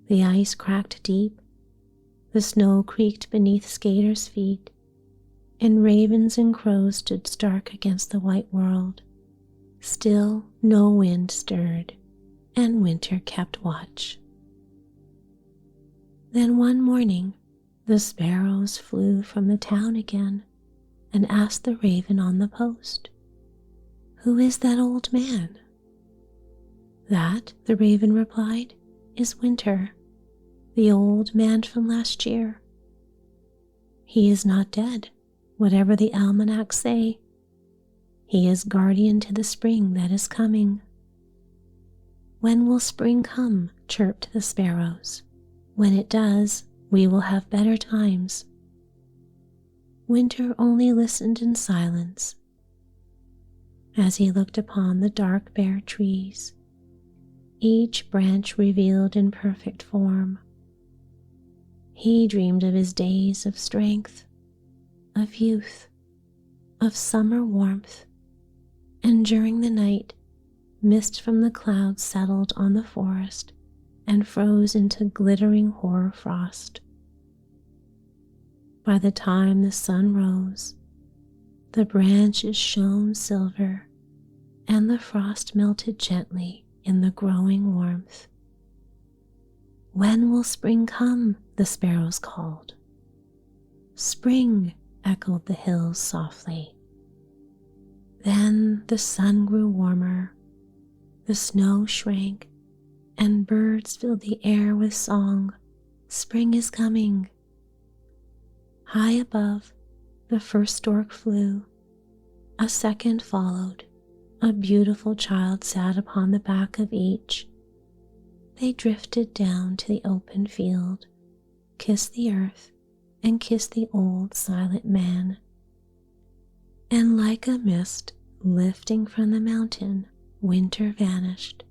S1: The ice cracked deep, the snow creaked beneath skaters' feet, and ravens and crows stood stark against the white world. Still no wind stirred, and Winter kept watch. Then one morning, the sparrows flew from the town again and asked the raven on the post, "Who is that old man?" "That," the raven replied, "is Winter, the old man from last year. He is not dead, whatever the almanacs say. He is guardian to the spring that is coming." "When will spring come?" chirped the sparrows. "When it does, we will have better times." Winter only listened in silence. As he looked upon the dark bare trees, each branch revealed in perfect form, he dreamed of his days of strength, of youth, of summer warmth, and during the night, mist from the clouds settled on the forest and froze into glittering hoar frost. By the time the sun rose, the branches shone silver, and the frost melted gently in the growing warmth. "When will spring come?" the sparrows called. "Spring," echoed the hills softly. Then the sun grew warmer, the snow shrank, and birds filled the air with song. "Spring is coming." High above, the first stork flew. A second followed. A beautiful child sat upon the back of each. They drifted down to the open field, kissed the earth, and kissed the old silent man. And like a mist lifting from the mountain, Winter vanished.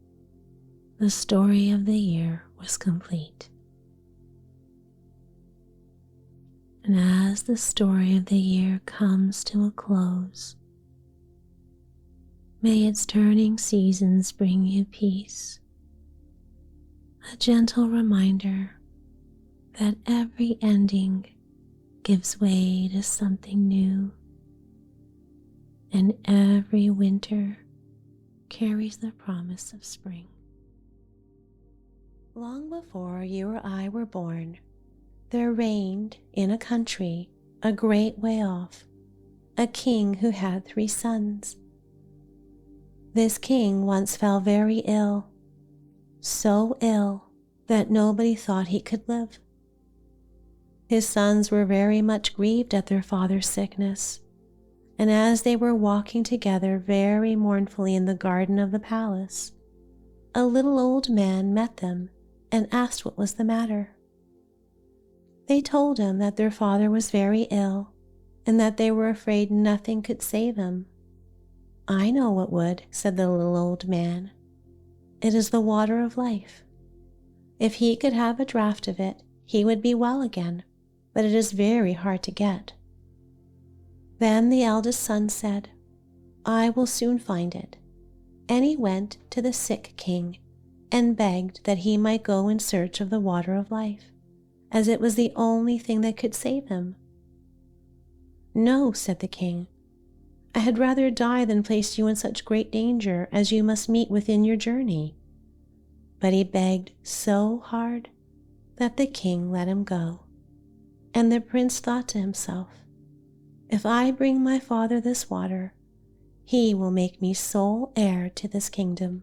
S1: The story of the year was complete. And as the story of the year comes to a close, may its turning seasons bring you peace, a gentle reminder that every ending gives way to something new, and every winter carries the promise of spring. Long before you or I were born, there reigned in a country a great way off a king who had 3 sons. This king once fell very ill, so ill that nobody thought he could live. His sons were very much grieved at their father's sickness, and as they were walking together very mournfully in the garden of the palace, a little old man met them and asked what was the matter. They told him that their father was very ill and that they were afraid nothing could save him. "I know what would," said the little old man. "It is the water of life. If he could have a draught of it, he would be well again, but it is very hard to get." Then the eldest son said, "I will soon find it," and he went to the sick king and begged that he might go in search of the water of life, as it was the only thing that could save him. "No," said the king, "I had rather die than place you in such great danger as you must meet with in your journey." But he begged so hard that the king let him go, and the prince thought to himself, "If I bring my father this water, he will make me sole heir to this kingdom."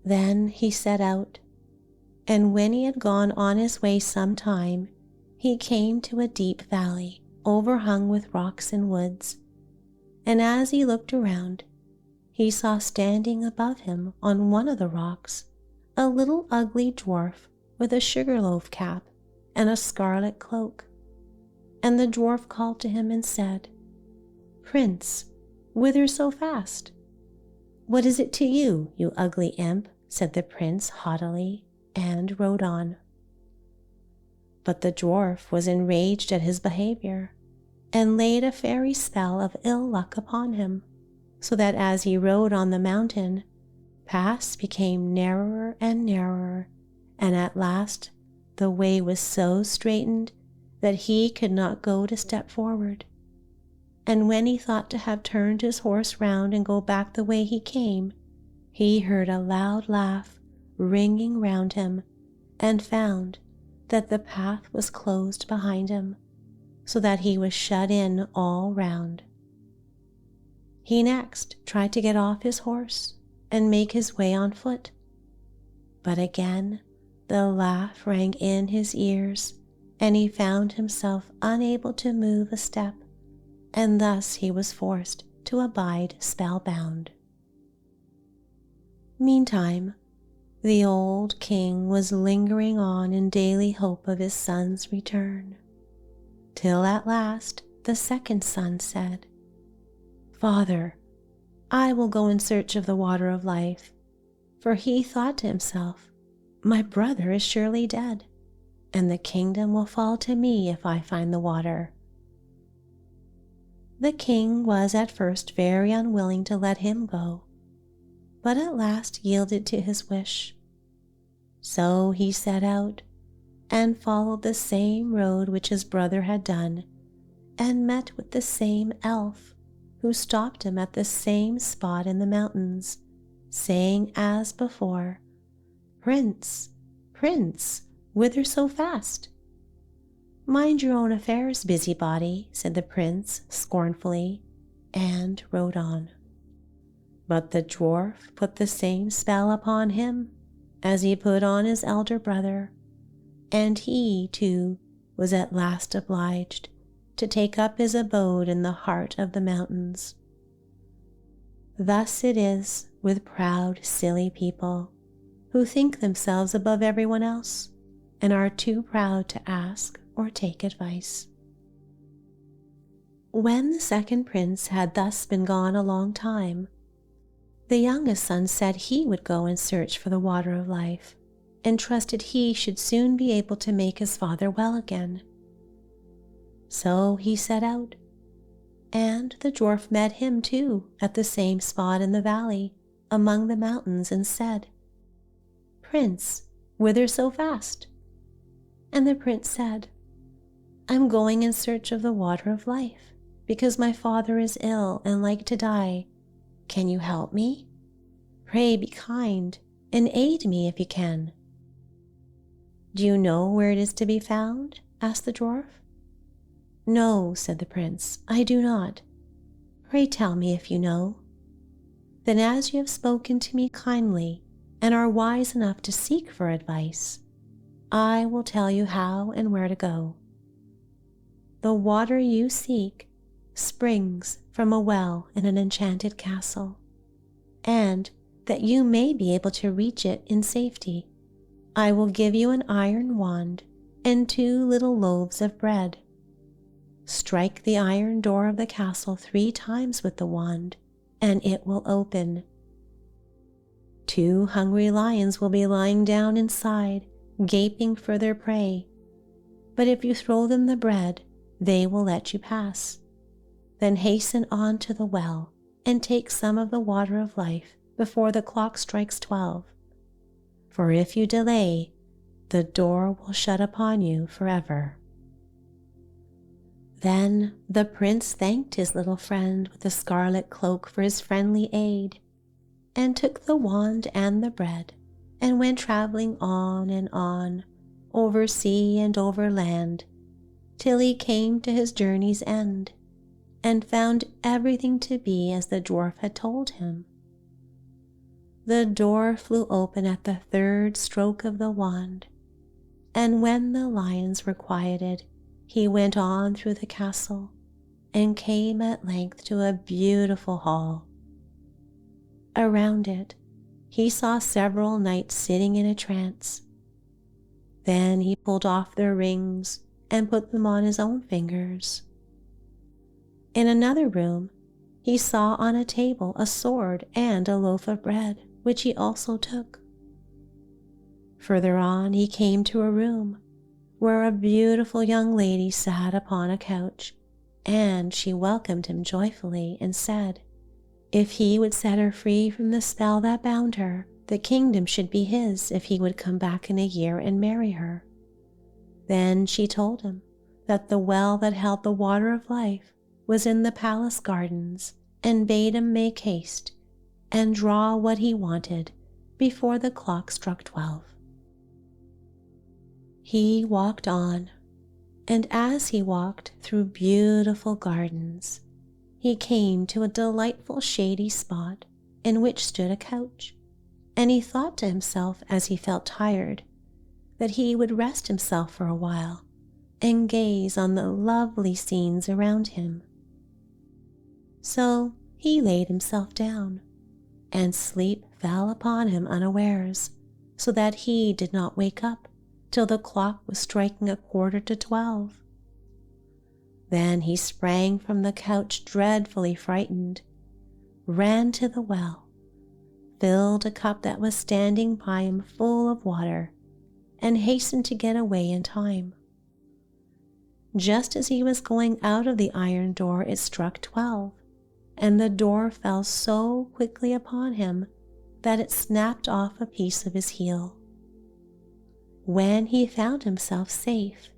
S1: Then he set out, And when he had gone on his way some time, he came to a deep valley overhung with rocks and woods. And as he looked around, he saw standing above him on one of the rocks a little ugly dwarf with a sugar-loaf cap and a scarlet cloak. And the dwarf called to him and said, "Prince, whither so fast?" "What is it to you, you ugly imp?" said the prince haughtily, and rode on. But the dwarf was enraged at his behavior, and laid a fairy spell of ill luck upon him, so that as he rode on the mountain, paths became narrower and narrower, and at last the way was so straitened that he could not go to step forward. And when he thought to have turned his horse round and go back the way he came, he heard a loud laugh ringing round him, and found that the path was closed behind him, so that he was shut in all round. He next tried to get off his horse and make his way on foot, but again the laugh rang in his ears, and he found himself unable to move a step, and thus he was forced to abide spellbound. Meantime, the old king was lingering on in daily hope of his son's return, till at last the second son said, "Father, I will go in search of the water of life," for he thought to himself, "My brother is surely dead, and the kingdom will fall to me if I find the water." The king was at first very unwilling to let him go, but at last yielded to his wish. So he set out and followed the same road which his brother had done, and met with the same elf, who stopped him at the same spot in the mountains, saying as before, "Prince, Prince, whither so fast?" "Mind your own affairs, busybody," said the prince scornfully, and rode on. But the dwarf put the same spell upon him as he put on his elder brother, and he, too, was at last obliged to take up his abode in the heart of the mountains. Thus it is with proud, silly people who think themselves above everyone else and are too proud to ask or take advice. When the second prince had thus been gone a long time, the youngest son said he would go and search for the water of life, and trusted he should soon be able to make his father well again. So he set out, and the dwarf met him too at the same spot in the valley among the mountains, and said, "Prince, whither so fast?" And the prince said, "I'm going in search of the water of life, because my father is ill and like to die. Can you help me? Pray be kind and aid me if you can." "Do you know where it is to be found?" asked the dwarf. "No," said the prince, "I do not. Pray tell me if you know." "Then as you have spoken to me kindly and are wise enough to seek for advice, I will tell you how and where to go. The water you seek springs from a well in an enchanted castle, and that you may be able to reach it in safety, I will give you an iron wand and 2 little loaves of bread. Strike the iron door of the castle 3 times with the wand, and it will open. 2 hungry lions will be lying down inside, gaping for their prey, but if you throw them the bread, they will let you pass. Then hasten on to the well and take some of the water of life before the clock strikes 12. For if you delay, the door will shut upon you forever." Then the prince thanked his little friend with the scarlet cloak for his friendly aid, and took the wand and the bread, and went traveling on and on, over sea and over land, till he came to his journey's end, and found everything to be as the dwarf had told him. The door flew open at the third stroke of the wand, and when the lions were quieted, he went on through the castle and came at length to a beautiful hall. Around it, he saw several knights sitting in a trance. Then he pulled off their rings and put them on his own fingers. In another room, he saw on a table a sword and a loaf of bread, which he also took. Further on, he came to a room where a beautiful young lady sat upon a couch, and she welcomed him joyfully and said, if he would set her free from the spell that bound her, the kingdom should be his if he would come back in a year and marry her. Then she told him that the well that held the water of life was in the palace gardens, and bade him make haste and draw what he wanted before the clock struck 12. He walked on, and as he walked through beautiful gardens, he came to a delightful shady spot in which stood a couch, and he thought to himself as he felt tired that he would rest himself for a while and gaze on the lovely scenes around him. So he laid himself down, and sleep fell upon him unawares, so that he did not wake up till the clock was striking 11:45. Then he sprang from the couch dreadfully frightened, ran to the well, filled a cup that was standing by him full of water, and hastened to get away in time. Just as he was going out of the iron door, it struck 12, and the door fell so quickly upon him that it snapped off a piece of his heel. When he found himself safe,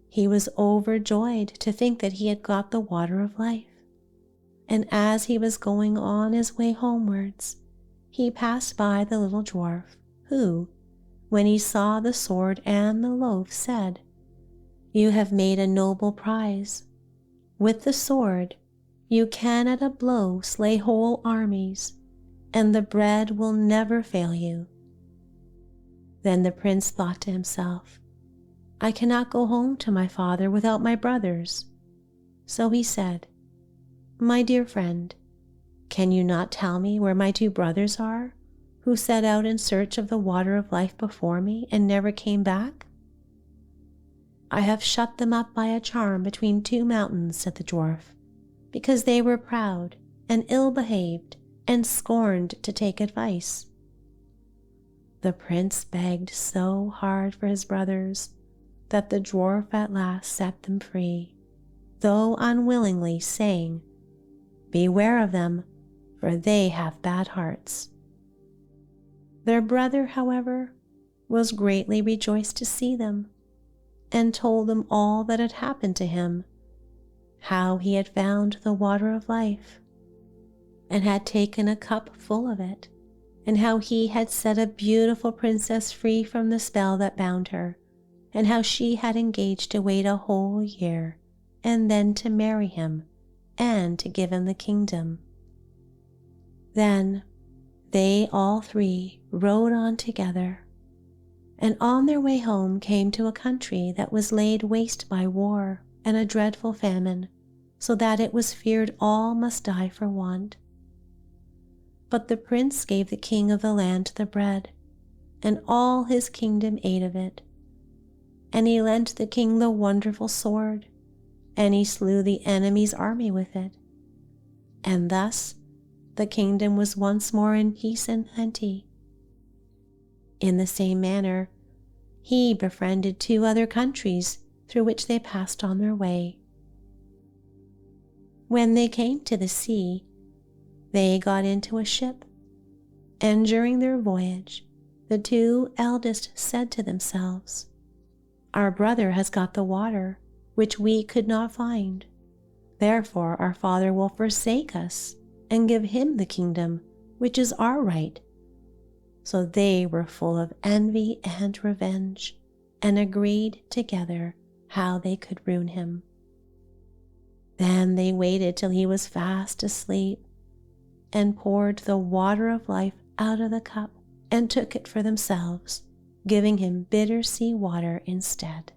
S1: he was overjoyed to think that he had got the water of life, and as he was going on his way homewards, he passed by the little dwarf, who, when he saw the sword and the loaf, said, "You have made a noble prize. With the sword, you can at a blow slay whole armies, and the bread will never fail you." Then the prince thought to himself, "I cannot go home to my father without my brothers." So he said, "My dear friend, can you not tell me where my 2 brothers are, who set out in search of the water of life before me and never came back?" "I have shut them up by a charm between 2 mountains," said the dwarf, "because they were proud and ill-behaved and scorned to take advice." The prince begged so hard for his brothers that the dwarf at last set them free, though unwillingly, saying, "Beware of them, for they have bad hearts." Their brother, however, was greatly rejoiced to see them, and told them all that had happened to him, how he had found the water of life, and had taken a cup full of it, and how he had set a beautiful princess free from the spell that bound her, and how she had engaged to wait a whole year, and then to marry him, and to give him the kingdom. Then they all 3 rode on together, and on their way home came to a country that was laid waste by war and a dreadful famine, so that it was feared all must die for want. But the prince gave the king of the land the bread, and all his kingdom ate of it. And he lent the king the wonderful sword, and he slew the enemy's army with it. And thus the kingdom was once more in peace and plenty. In the same manner, he befriended 2 other countries through which they passed on their way. When they came to the sea, they got into a ship, and during their voyage, the 2 eldest said to themselves, "Our brother has got the water, which we could not find. Therefore our father will forsake us and give him the kingdom, which is our right." So they were full of envy and revenge, and agreed together how they could ruin him. Then they waited till he was fast asleep, and poured the water of life out of the cup and took it for themselves, giving him bitter sea water instead.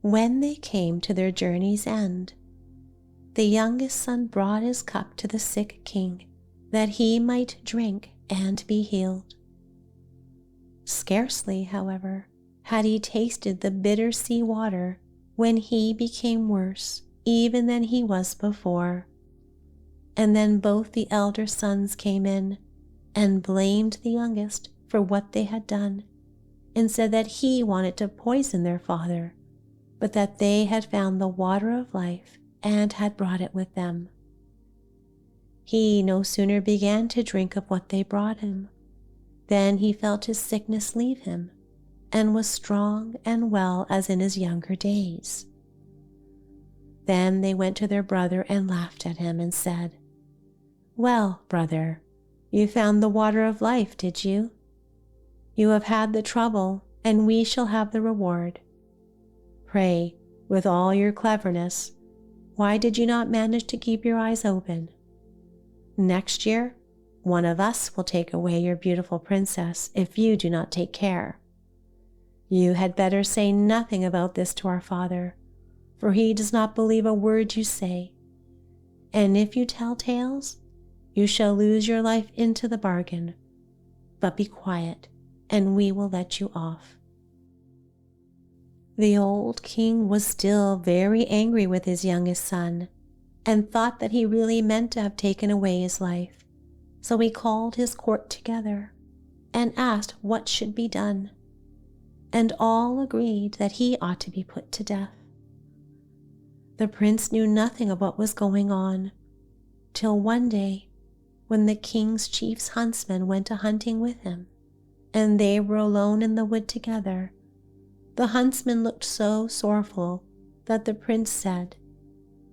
S1: When they came to their journey's end, the youngest son brought his cup to the sick king, that he might drink and be healed. Scarcely, however, had he tasted the bitter sea water when he became worse even than he was before. And then both the elder sons came in and blamed the youngest for what they had done, and said that he wanted to poison their father, but that they had found the water of life and had brought it with them. He no sooner began to drink of what they brought him, than he felt his sickness leave him, and was strong and well as in his younger days. Then they went to their brother and laughed at him and said, "Well, brother, you found the water of life, did you? You have had the trouble, and we shall have the reward. Pray, with all your cleverness, why did you not manage to keep your eyes open? Next year, one of us will take away your beautiful princess if you do not take care. You had better say nothing about this to our father, for he does not believe a word you say. And if you tell tales, you shall lose your life into the bargain. But be quiet, and we will let you off." The old king was still very angry with his youngest son, and thought that he really meant to have taken away his life. So he called his court together and asked what should be done, and all agreed that he ought to be put to death. The prince knew nothing of what was going on, till one day, when the king's chief's huntsman went a hunting with him, and they were alone in the wood together, the huntsman looked so sorrowful that the prince said,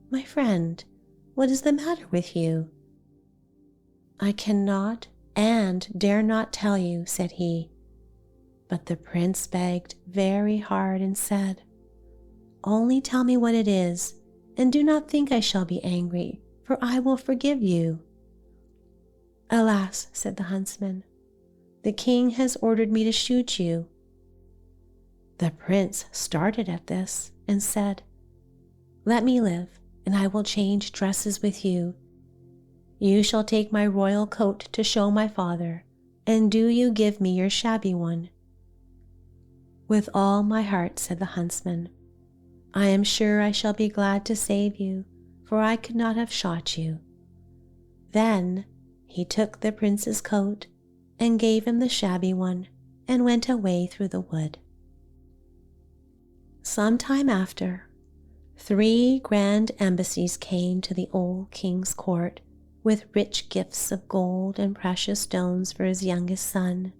S1: "My friend, what is the matter with you?" "I cannot and dare not tell you," said he. But the prince begged very hard and said, "Only tell me what it is, and do not think I shall be angry, for I will forgive you." "Alas," said the huntsman, "the king has ordered me to shoot you." The prince started at this and said, "Let me live, and I will change dresses with you. You shall take my royal coat to show my father, and do you give me your shabby one." "With all my heart," said the huntsman. "I am sure I shall be glad to save you, for I could not have shot you." Then he took the prince's coat and gave him the shabby one and went away through the wood. Some time after, 3 grand embassies came to the old king's court with rich gifts of gold and precious stones for his youngest son.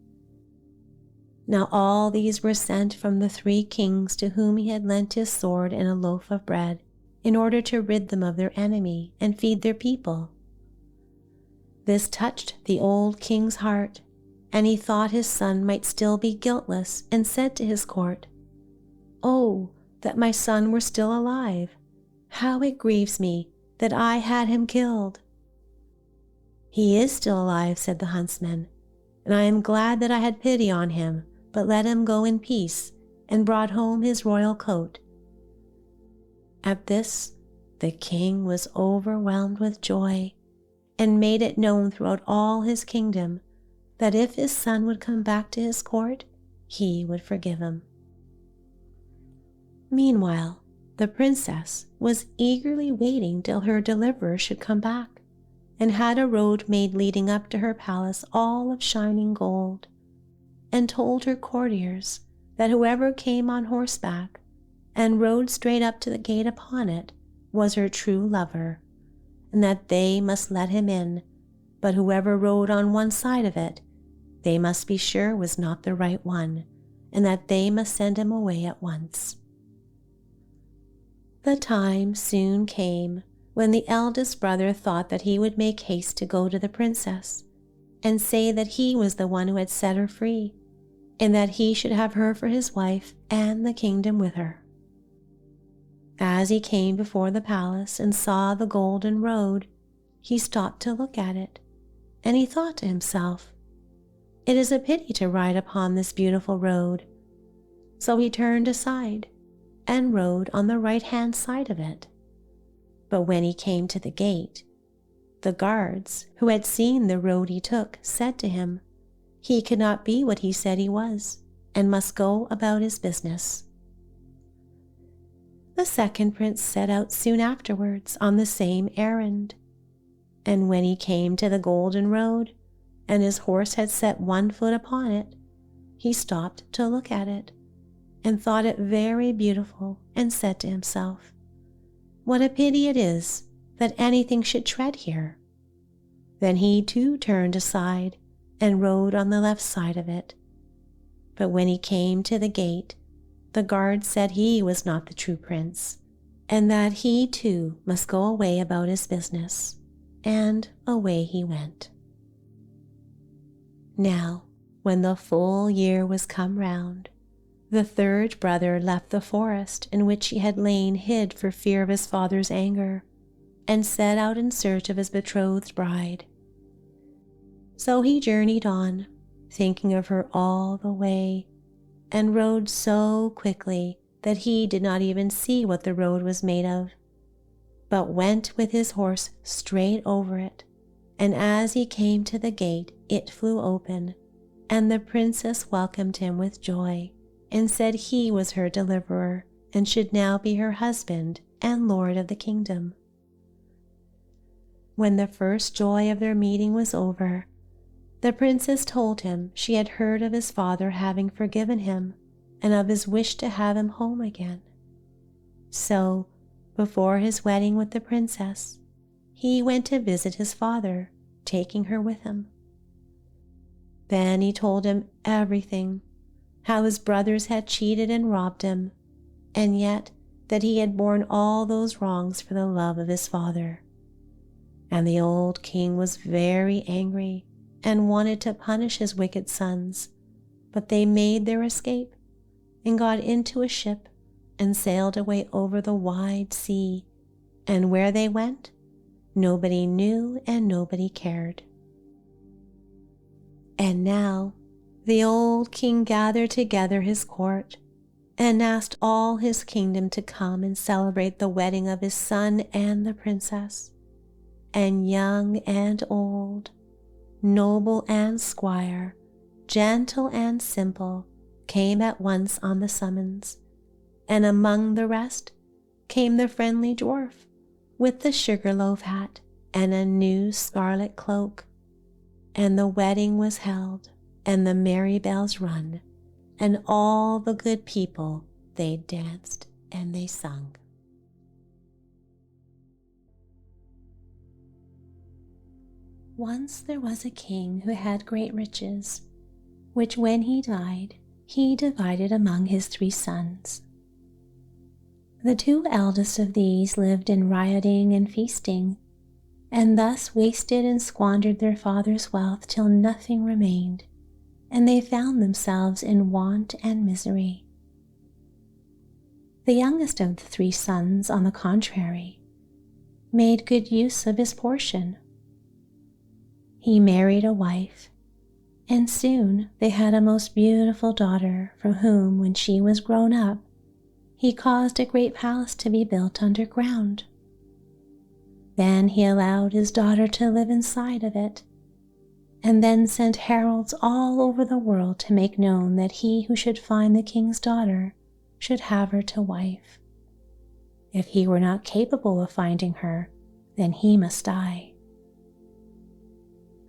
S1: Now all these were sent from the 3 kings to whom he had lent his sword and a loaf of bread in order to rid them of their enemy and feed their people. This touched the old king's heart, and he thought his son might still be guiltless, and said to his court, "Oh, that my son were still alive! How it grieves me that I had him killed." "He is still alive," said the huntsman, "and I am glad that I had pity on him, but let him go in peace," and brought home his royal coat. At this, the king was overwhelmed with joy, and made it known throughout all his kingdom that if his son would come back to his court, he would forgive him. Meanwhile, the princess was eagerly waiting till her deliverer should come back, and had a road made leading up to her palace all of shining gold, and told her courtiers that whoever came on horseback and rode straight up to the gate upon it was her true lover, and that they must let him in, but whoever rode on one side of it, they must be sure was not the right one, and that they must send him away at once. The time soon came when the eldest brother thought that he would make haste to go to the princess and say that he was the one who had set her free, and that he should have her for his wife and the kingdom with her. As he came before the palace and saw the golden road, he stopped to look at it, and he thought to himself, "It is a pity to ride upon this beautiful road." So he turned aside and rode on the right-hand side of it. But when he came to the gate, the guards, who had seen the road he took, said to him, he could not be what he said he was, and must go about his business. The second prince set out soon afterwards on the same errand, and when he came to the golden road, and his horse had set one foot upon it, he stopped to look at it, and thought it very beautiful, and said to himself, "What a pity it is that anything should tread here." Then he too turned aside and rode on the left side of it. But when he came to the gate, the guard said he was not the true prince, and that he too must go away about his business, and away he went. Now, when the full year was come round, the third brother left the forest in which he had lain hid for fear of his father's anger, and set out in search of his betrothed bride. So he journeyed on, thinking of her all the way, and rode so quickly that he did not even see what the road was made of, but went with his horse straight over it, and as he came to the gate it flew open, and the princess welcomed him with joy, and said he was her deliverer, and should now be her husband and lord of the kingdom. When the first joy of their meeting was over, the princess told him she had heard of his father having forgiven him, and of his wish to have him home again. So, before his wedding with the princess, he went to visit his father, taking her with him. Then he told him everything, how his brothers had cheated and robbed him, and yet that he had borne all those wrongs for the love of his father. And the old king was very angry and wanted to punish his wicked sons, but they made their escape and got into a ship and sailed away over the wide sea, and where they went, nobody knew and nobody cared. And now the old king gathered together his court and asked all his kingdom to come and celebrate the wedding of his son and the princess. And young and old, noble and squire, gentle and simple, came at once on the summons, and among the rest came the friendly dwarf with the sugar-loaf hat and a new scarlet cloak. And the wedding was held, and the merry bells rung, and all the good people they danced and they sung. Once there was a king who had great riches, which when he died, he divided among his 3 sons. The 2 eldest of these lived in rioting and feasting, and thus wasted and squandered their father's wealth till nothing remained, and they found themselves in want and misery. The youngest of the 3 sons, on the contrary, made good use of his portion. He married a wife, and soon they had a most beautiful daughter, for whom, when she was grown up, he caused a great palace to be built underground. Then he allowed his daughter to live inside of it, and then sent heralds all over the world to make known that he who should find the king's daughter should have her to wife. If he were not capable of finding her, then he must die.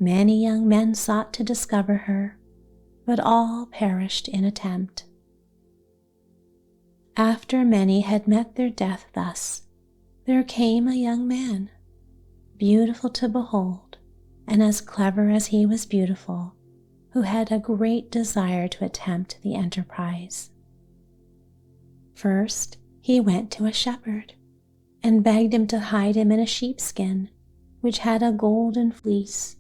S1: Many young men sought to discover her, but all perished in attempt. After many had met their death thus, there came a young man, beautiful to behold, and as clever as he was beautiful, who had a great desire to attempt the enterprise. First, he went to a shepherd, and begged him to hide him in a sheepskin, which had a golden fleece,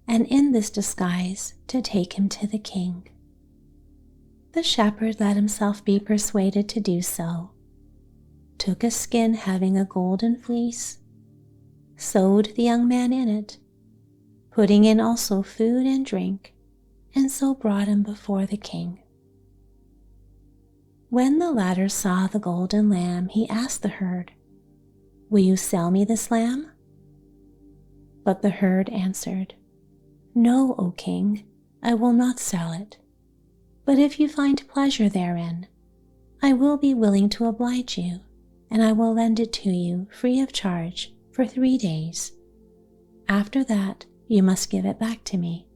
S1: and in this disguise to take him to the king. The shepherd let himself be persuaded to do so, took a skin having a golden fleece, sewed the young man in it, putting in also food and drink, and so brought him before the king. When the latter saw the golden lamb, he asked the herd, "Will you sell me this lamb?" But the herd answered, "No, O king, I will not sell it. But if you find pleasure therein, I will be willing to oblige you, and I will lend it to you free of charge for 3 days. After that, you must give it back to me."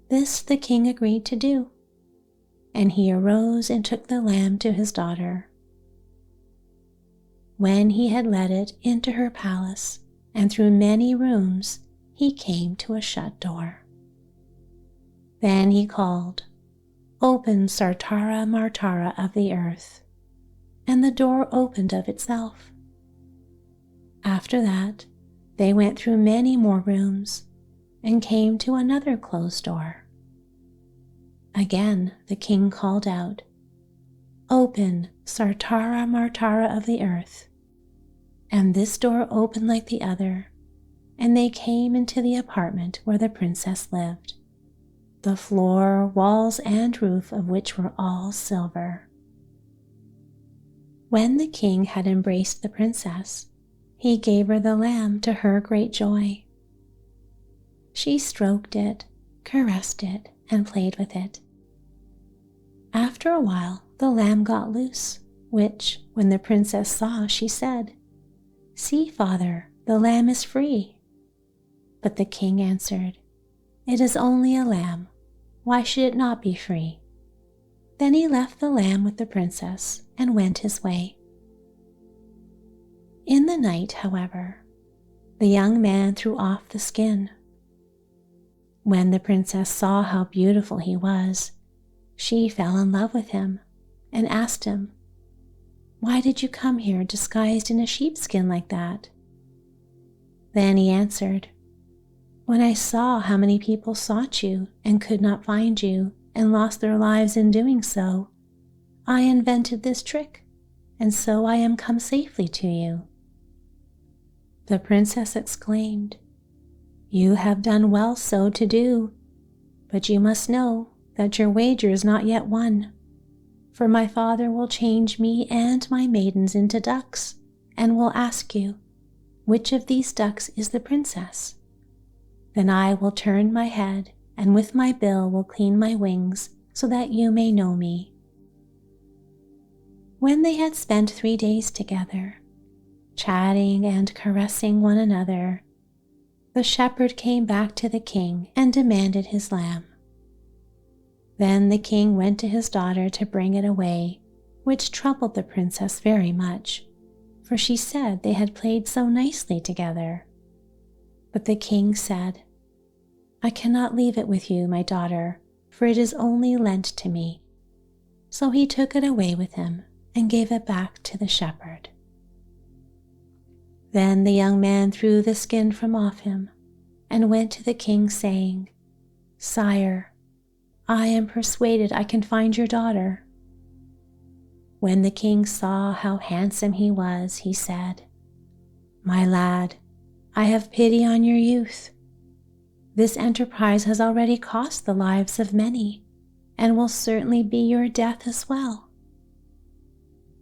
S1: This the king agreed to do, and he arose and took the lamb to his daughter. When he had led it into her palace and through many rooms, he came to a shut door. Then he called, "Open, Sartara Martara of the earth," and the door opened of itself. After that, they went through many more rooms and came to another closed door. Again the king called out, "Open, Sartara Martara of the earth," and this door opened like the other, and they came into the apartment where the princess lived, the floor, walls, and roof of which were all silver. When the king had embraced the princess, he gave her the lamb to her great joy. She stroked it, caressed it, and played with it. After a while, the lamb got loose, which, when the princess saw, she said, "See, father, the lamb is free." But the king answered, "It is only a lamb. Why should it not be free?" Then he left the lamb with the princess and went his way. In the night, however, the young man threw off the skin. When the princess saw how beautiful he was, she fell in love with him and asked him, "Why did you come here disguised in a sheepskin like that?" Then he answered, "When I saw how many people sought you and could not find you and lost their lives in doing so, I invented this trick, and so I am come safely to you." The princess exclaimed, "You have done well so to do, but you must know that your wager is not yet won, for my father will change me and my maidens into ducks and will ask you, which of these ducks is the princess? Then I will turn my head and with my bill will clean my wings so that you may know me." When they had spent 3 days together, chatting and caressing one another, the shepherd came back to the king and demanded his lamb. Then the king went to his daughter to bring it away, which troubled the princess very much, for she said they had played so nicely together. But the king said, "I cannot leave it with you, my daughter, for it is only lent to me." So he took it away with him and gave it back to the shepherd. Then the young man threw the skin from off him and went to the king saying, "Sire, I am persuaded I can find your daughter." When the king saw how handsome he was, he said, "My lad, I have pity on your youth. This enterprise has already cost the lives of many, and will certainly be your death as well."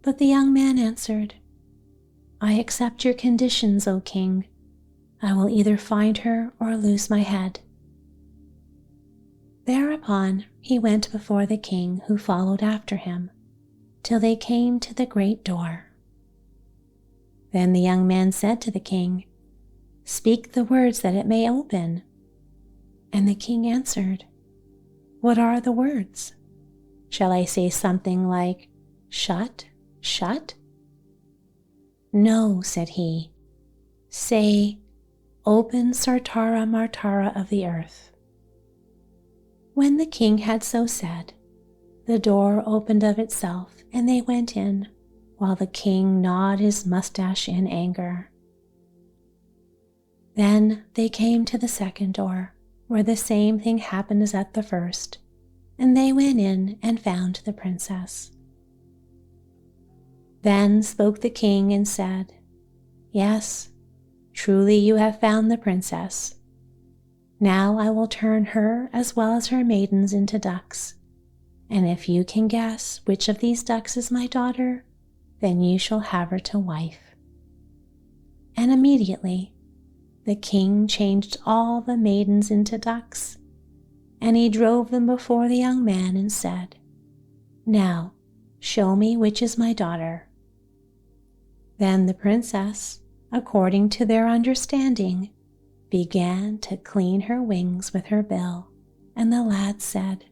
S1: But the young man answered, "I accept your conditions, O king. I will either find her or lose my head." Thereupon he went before the king, who followed after him, till they came to the great door. Then the young man said to the king, "Speak the words that it may open." And the king answered, "What are the words? Shall I say something like, 'Shut, shut'?" "No," said he. "Say, 'Open, Sartara Martara of the earth.'" When the king had so said, the door opened of itself and they went in, while the king gnawed his mustache in anger. Then they came to the second door, where the same thing happened as at the first, and they went in and found the princess. Then spoke the king and said, "Yes, truly you have found the princess, Now I will turn her as well as her maidens into ducks, and if you can guess which of these ducks is my daughter, then you shall have her to wife." And immediately the king changed all the maidens into ducks, and he drove them before the young man and said, "Now show me which is my daughter." Then the princess, according to their understanding, began to clean her wings with her bill, and the lad said,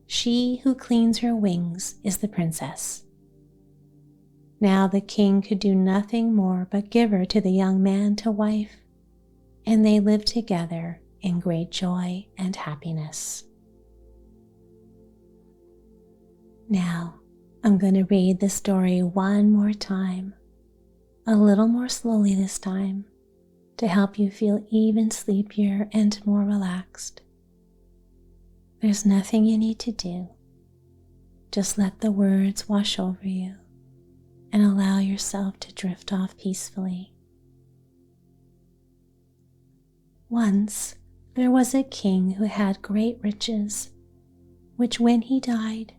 S1: "She who cleans her wings is the princess." Now the king could do nothing more but give her to the young man to wife, and they lived together in great joy and happiness. Now I'm going to read the story one more time, a little more slowly this time, to help you feel even sleepier and more relaxed. There's nothing you need to do. Just let the words wash over you and allow yourself to drift off peacefully. Once there was a king who had great riches, which when he died,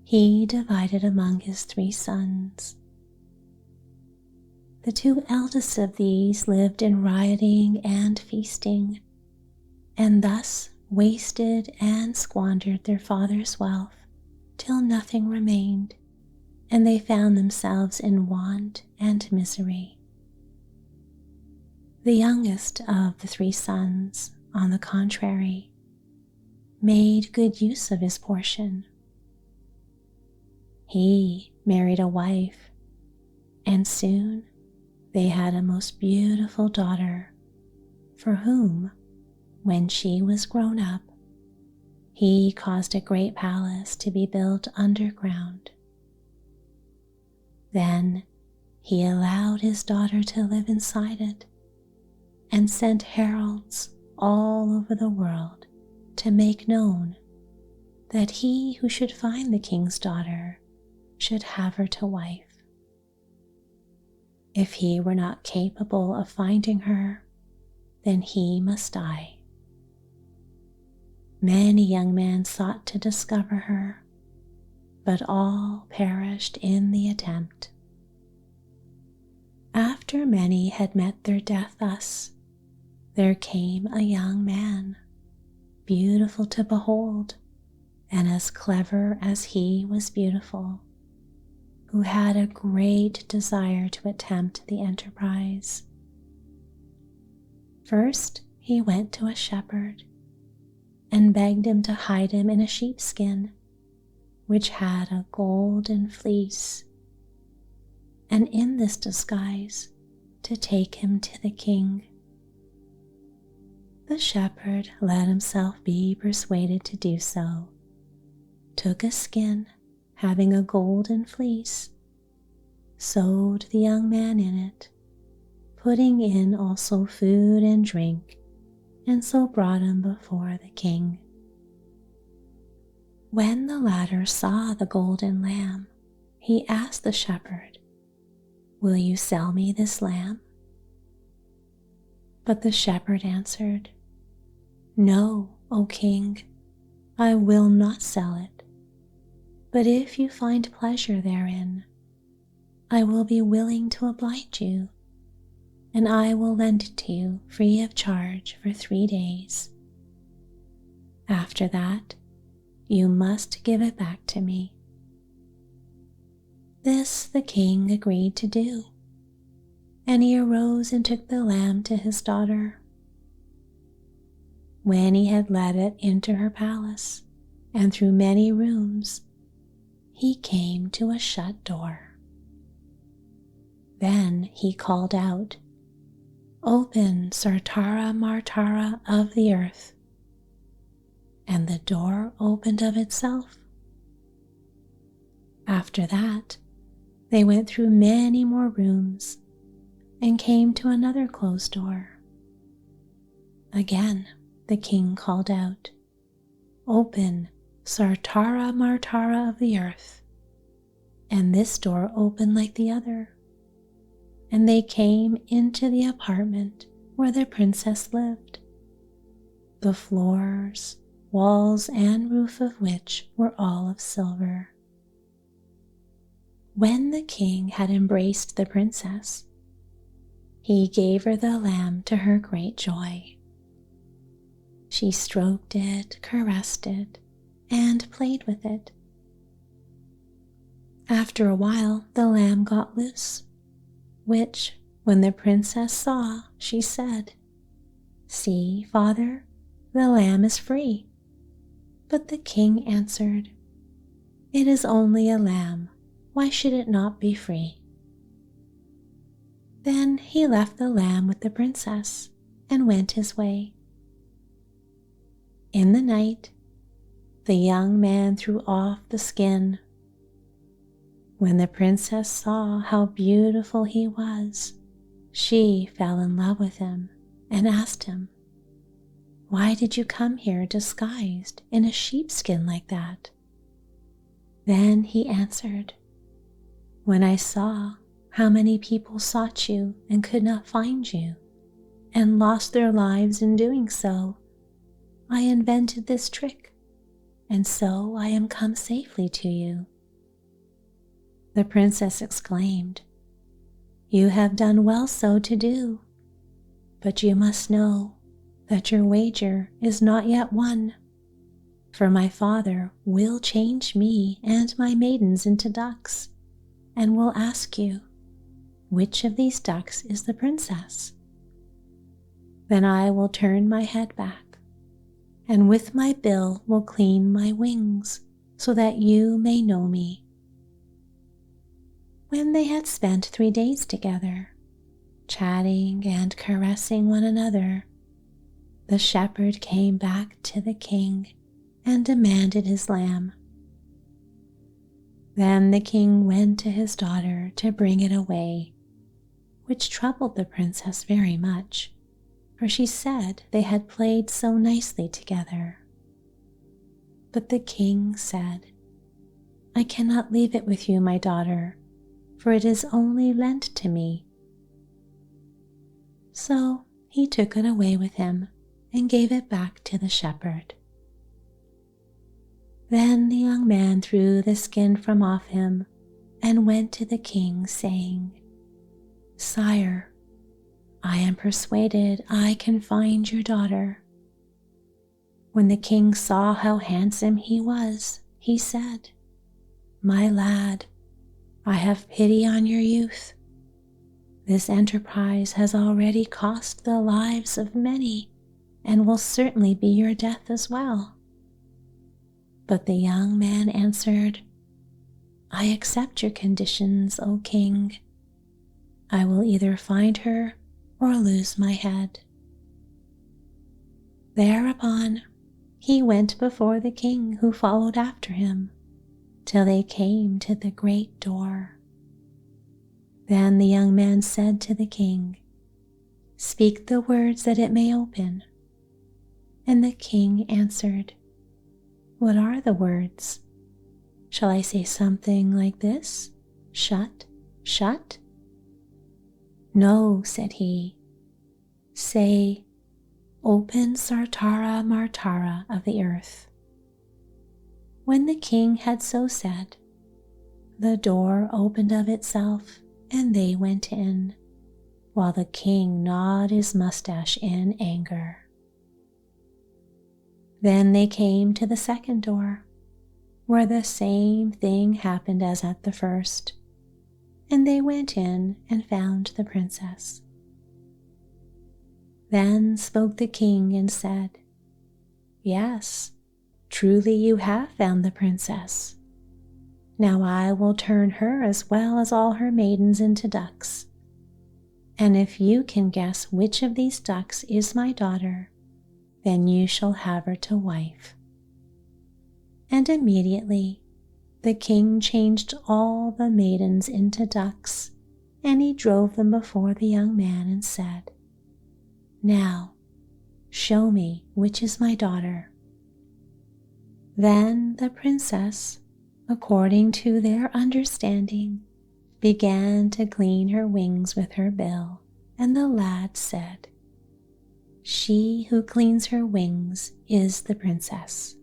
S1: he divided among his 3 sons. The 2 eldest of these lived in rioting and feasting, and thus wasted and squandered their father's wealth till nothing remained, and they found themselves in want and misery. The youngest of the 3 sons, on the contrary, made good use of his portion. He married a wife, and soon they had a most beautiful daughter, for whom, when she was grown up, he caused a great palace to be built underground. Then he allowed his daughter to live inside it, and sent heralds all over the world to make known that he who should find the king's daughter should have her to wife. If he were not capable of finding her, then he must die. Many young men sought to discover her, but all perished in the attempt. After many had met their death thus, there came a young man, beautiful to behold, and as clever as he was beautiful, who had a great desire to attempt the enterprise. First, he went to a shepherd and begged him to hide him in a sheepskin, which had a golden fleece, and in this disguise to take him to the king. The shepherd let himself be persuaded to do so, took a skin having a golden fleece, sewed the young man in it, putting in also food and drink, and so brought him before the king. When the latter saw the golden lamb, he asked the shepherd, "Will you sell me this lamb?" But the shepherd answered, "No, O king, I will not sell it. But if you find pleasure therein, I will be willing to oblige you, and I will lend it to you free of charge for 3 days. After that, you must give it back to me." This the king agreed to do, and he arose and took the lamb to his daughter. When he had led it into her palace and through many rooms, he came to a shut door. Then he called out, "Open, Sartara Martara of the earth," and the door opened of itself. After that, they went through many more rooms and came to another closed door. Again, the king called out, "Open, Sartara Martara of the earth," and this door opened like the other, and they came into the apartment where the princess lived. the floors, walls, and roof of which were all of silver. When the king had embraced the princess, he gave her the lamb to her great joy. She stroked it, caressed it, and played with it. After a while, the lamb got loose, which, when the princess saw, she said, "See, father, the lamb is free." But the king answered, "It is only a lamb. Why should it not be free?" Then he left the lamb with the princess and went his way. In the night, the young man threw off the skin. When the princess saw how beautiful he was, she fell in love with him and asked him, "Why did you come here disguised in a sheepskin like that?" Then he answered, "When I saw how many people sought you and could not find you, and lost their lives in doing so, I invented this trick, and so I am come safely to you." The princess exclaimed, "You have done well so to do, but you must know that your wager is not yet won, for my father will change me and my maidens into ducks, and will ask you, which of these ducks is the princess? Then I will turn my head back, and with my bill will clean my wings, so that you may know me." When they had spent 3 days together, chatting and caressing one another, the shepherd came back to the king and demanded his lamb. Then the king went to his daughter to bring it away, which troubled the princess very much, for she said they had played so nicely together. But the king said, "I cannot leave it with you, my daughter, for it is only lent to me." So he took it away with him and gave it back to the shepherd. Then the young man threw the skin from off him and went to the king, saying, "Sire, I am persuaded I can find your daughter." When the king saw how handsome he was, he said, "My lad, I have pity on your youth. This enterprise has already cost the lives of many, and will certainly be your death as well." But the young man answered, "I accept your conditions, O king. I will either find her or lose my head." Thereupon he went before the king, who followed after him, till they came to the great door. Then the young man said to the king, "Speak the words that it may open." And the king answered, "What are the words? Shall I say something like this? Shut, shut?" "No," said he. "Say, open Sartara Martara of the earth." When the king had so said, the door opened of itself, and they went in, while the king gnawed his mustache in anger. Then they came to the second door, where the same thing happened as at the first, and they went in and found the princess. Then spoke the king and said, "Yes, truly you have found the princess. Now I will turn her as well as all her maidens into ducks. And if you can guess which of these ducks is my daughter, then you shall have her to wife." And immediately the king changed all the maidens into ducks, and he drove them before the young man and said, "Now, show me which is my daughter." Then the princess, according to their understanding, began to clean her wings with her bill, and the lad said, "She she who cleans her wings is the princess.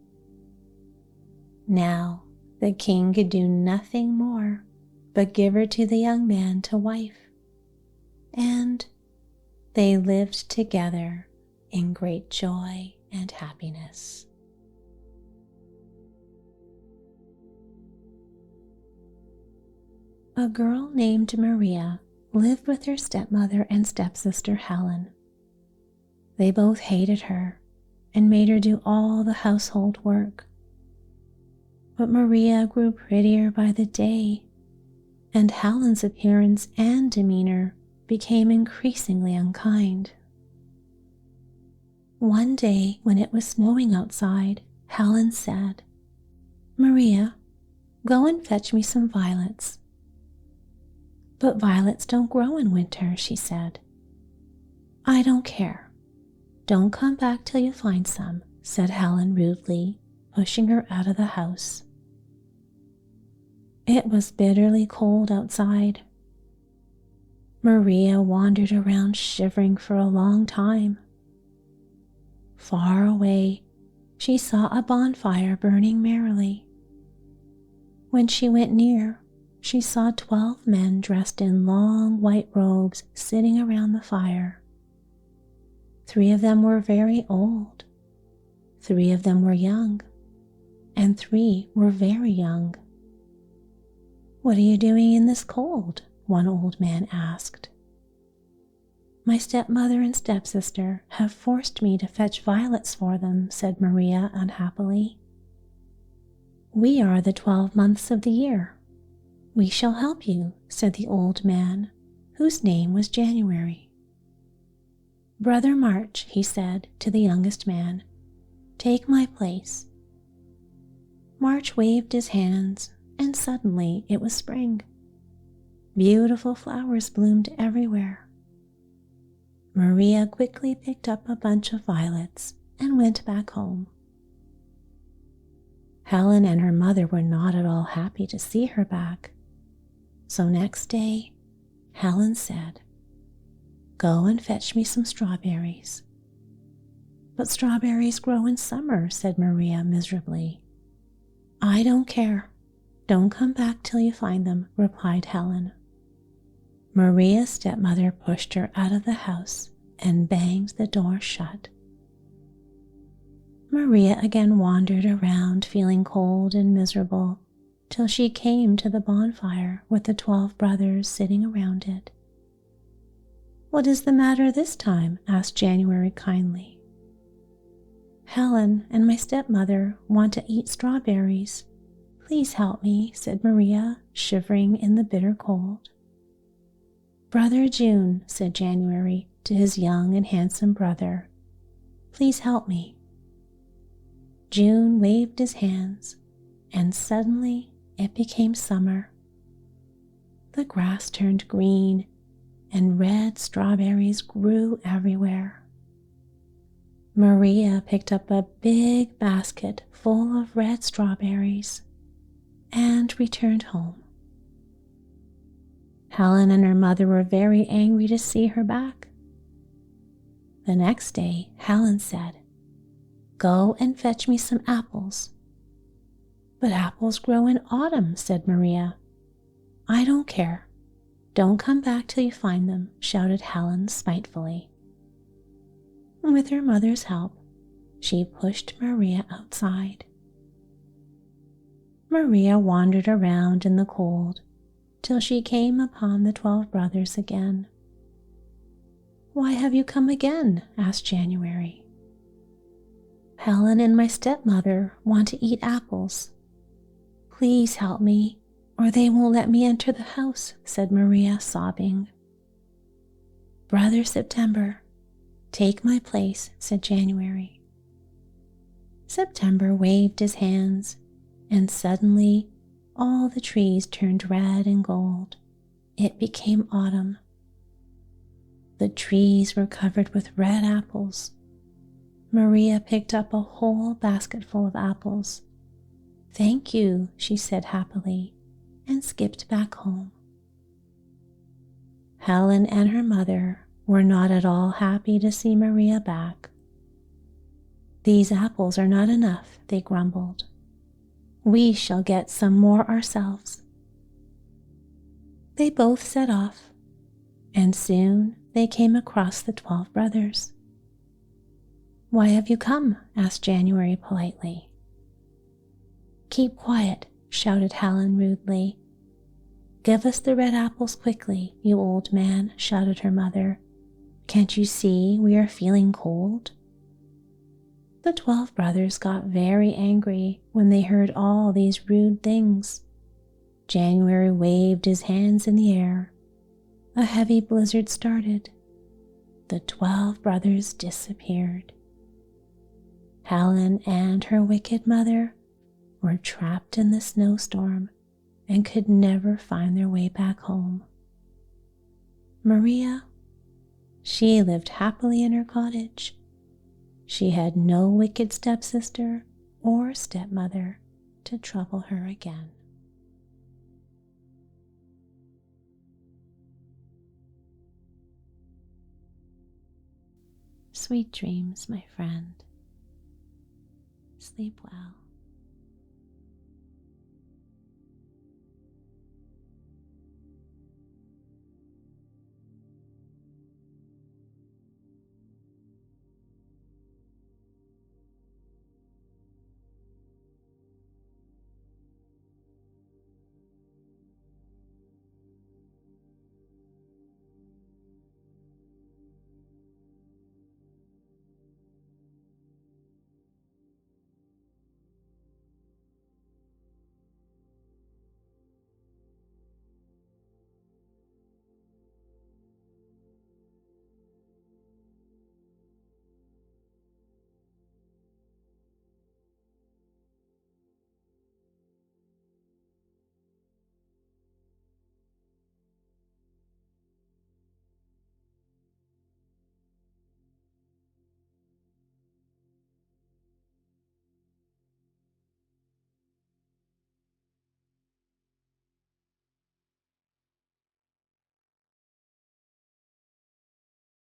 S1: Now the king could do nothing more but give her to the young man to wife, and they lived together in great joy and happiness. A girl named Maria lived with her stepmother and stepsister Helen. They both hated her and made her do all the household work. But Maria grew prettier by the day, and Helen's appearance and demeanor became increasingly unkind. One day, when it was snowing outside, Helen said, "Maria, go and fetch me some violets." "But violets don't grow in winter," she said. "I don't care. Don't come back till you find some," said Helen rudely, pushing her out of the house. It was bitterly cold outside. Maria wandered around shivering for a long time. Far away, she saw a bonfire burning merrily. When she went near, she saw 12 men dressed in long white robes sitting around the fire. 3 of them were very old, 3 of them were young, and 3 were very young. "What are you doing in this cold?" one old man asked. "My stepmother and stepsister have forced me to fetch violets for them," said Maria unhappily. "We are the 12 months of the year. We shall help you," said the old man, whose name was January. "Brother March," he said to the youngest man, "take my place." March waved his hands, and suddenly it was spring. Beautiful flowers bloomed everywhere. Maria quickly picked up a bunch of violets and went back home. Helen and her mother were not at all happy to see her back. So next day, Helen said, "Go and fetch me some strawberries." "But strawberries grow in summer," said Maria miserably. "I don't care. Don't come back till you find them," replied Helen. Maria's stepmother pushed her out of the house and banged the door shut. Maria again wandered around feeling cold and miserable till she came to the bonfire with the 12 brothers sitting around it. "What is the matter this time?" asked January kindly. "Helen and my stepmother want to eat strawberries. Please help me," said Maria, shivering in the bitter cold. "Brother June," said January to his young and handsome brother, "please help me." June waved his hands, and suddenly it became summer. The grass turned green, and red strawberries grew everywhere. Maria picked up a big basket full of red strawberries and returned home. Helen and her mother were very angry to see her back. The next day, Helen said, "Go and fetch me some apples." "But apples grow in autumn," said Maria. "I don't care. Don't come back till you find them," shouted Helen spitefully. With her mother's help, she pushed Maria outside. Maria wandered around in the cold till she came upon the 12 brothers again. "Why have you come again?" asked January. "Helen and my stepmother want to eat apples. Please help me, or they won't let me enter the house," said Maria, sobbing. "Brother September, take my place," said January. September waved his hands, and suddenly all the trees turned red and gold. It became autumn. The trees were covered with red apples. Maria picked up a whole basketful of apples. "Thank you," she said happily, and skipped back home. Helen and her mother were not at all happy to see Maria back. "These apples are not enough," they grumbled. "We shall get some more ourselves." They both set off, and soon they came across the 12 brothers. "Why have you come?" asked January politely. "Keep quiet," shouted Helen rudely. "Give us the red apples quickly, you old man," shouted her mother. "Can't you see we are feeling cold?" The 12 brothers got very angry when they heard all these rude things. January waved his hands in the air. A heavy blizzard started. The 12 brothers disappeared. Helen and her wicked mother were trapped in the snowstorm and could never find their way back home. Maria, she lived happily in her cottage. She had no wicked stepsister or stepmother to trouble her again. Sweet dreams, my friend. Sleep well.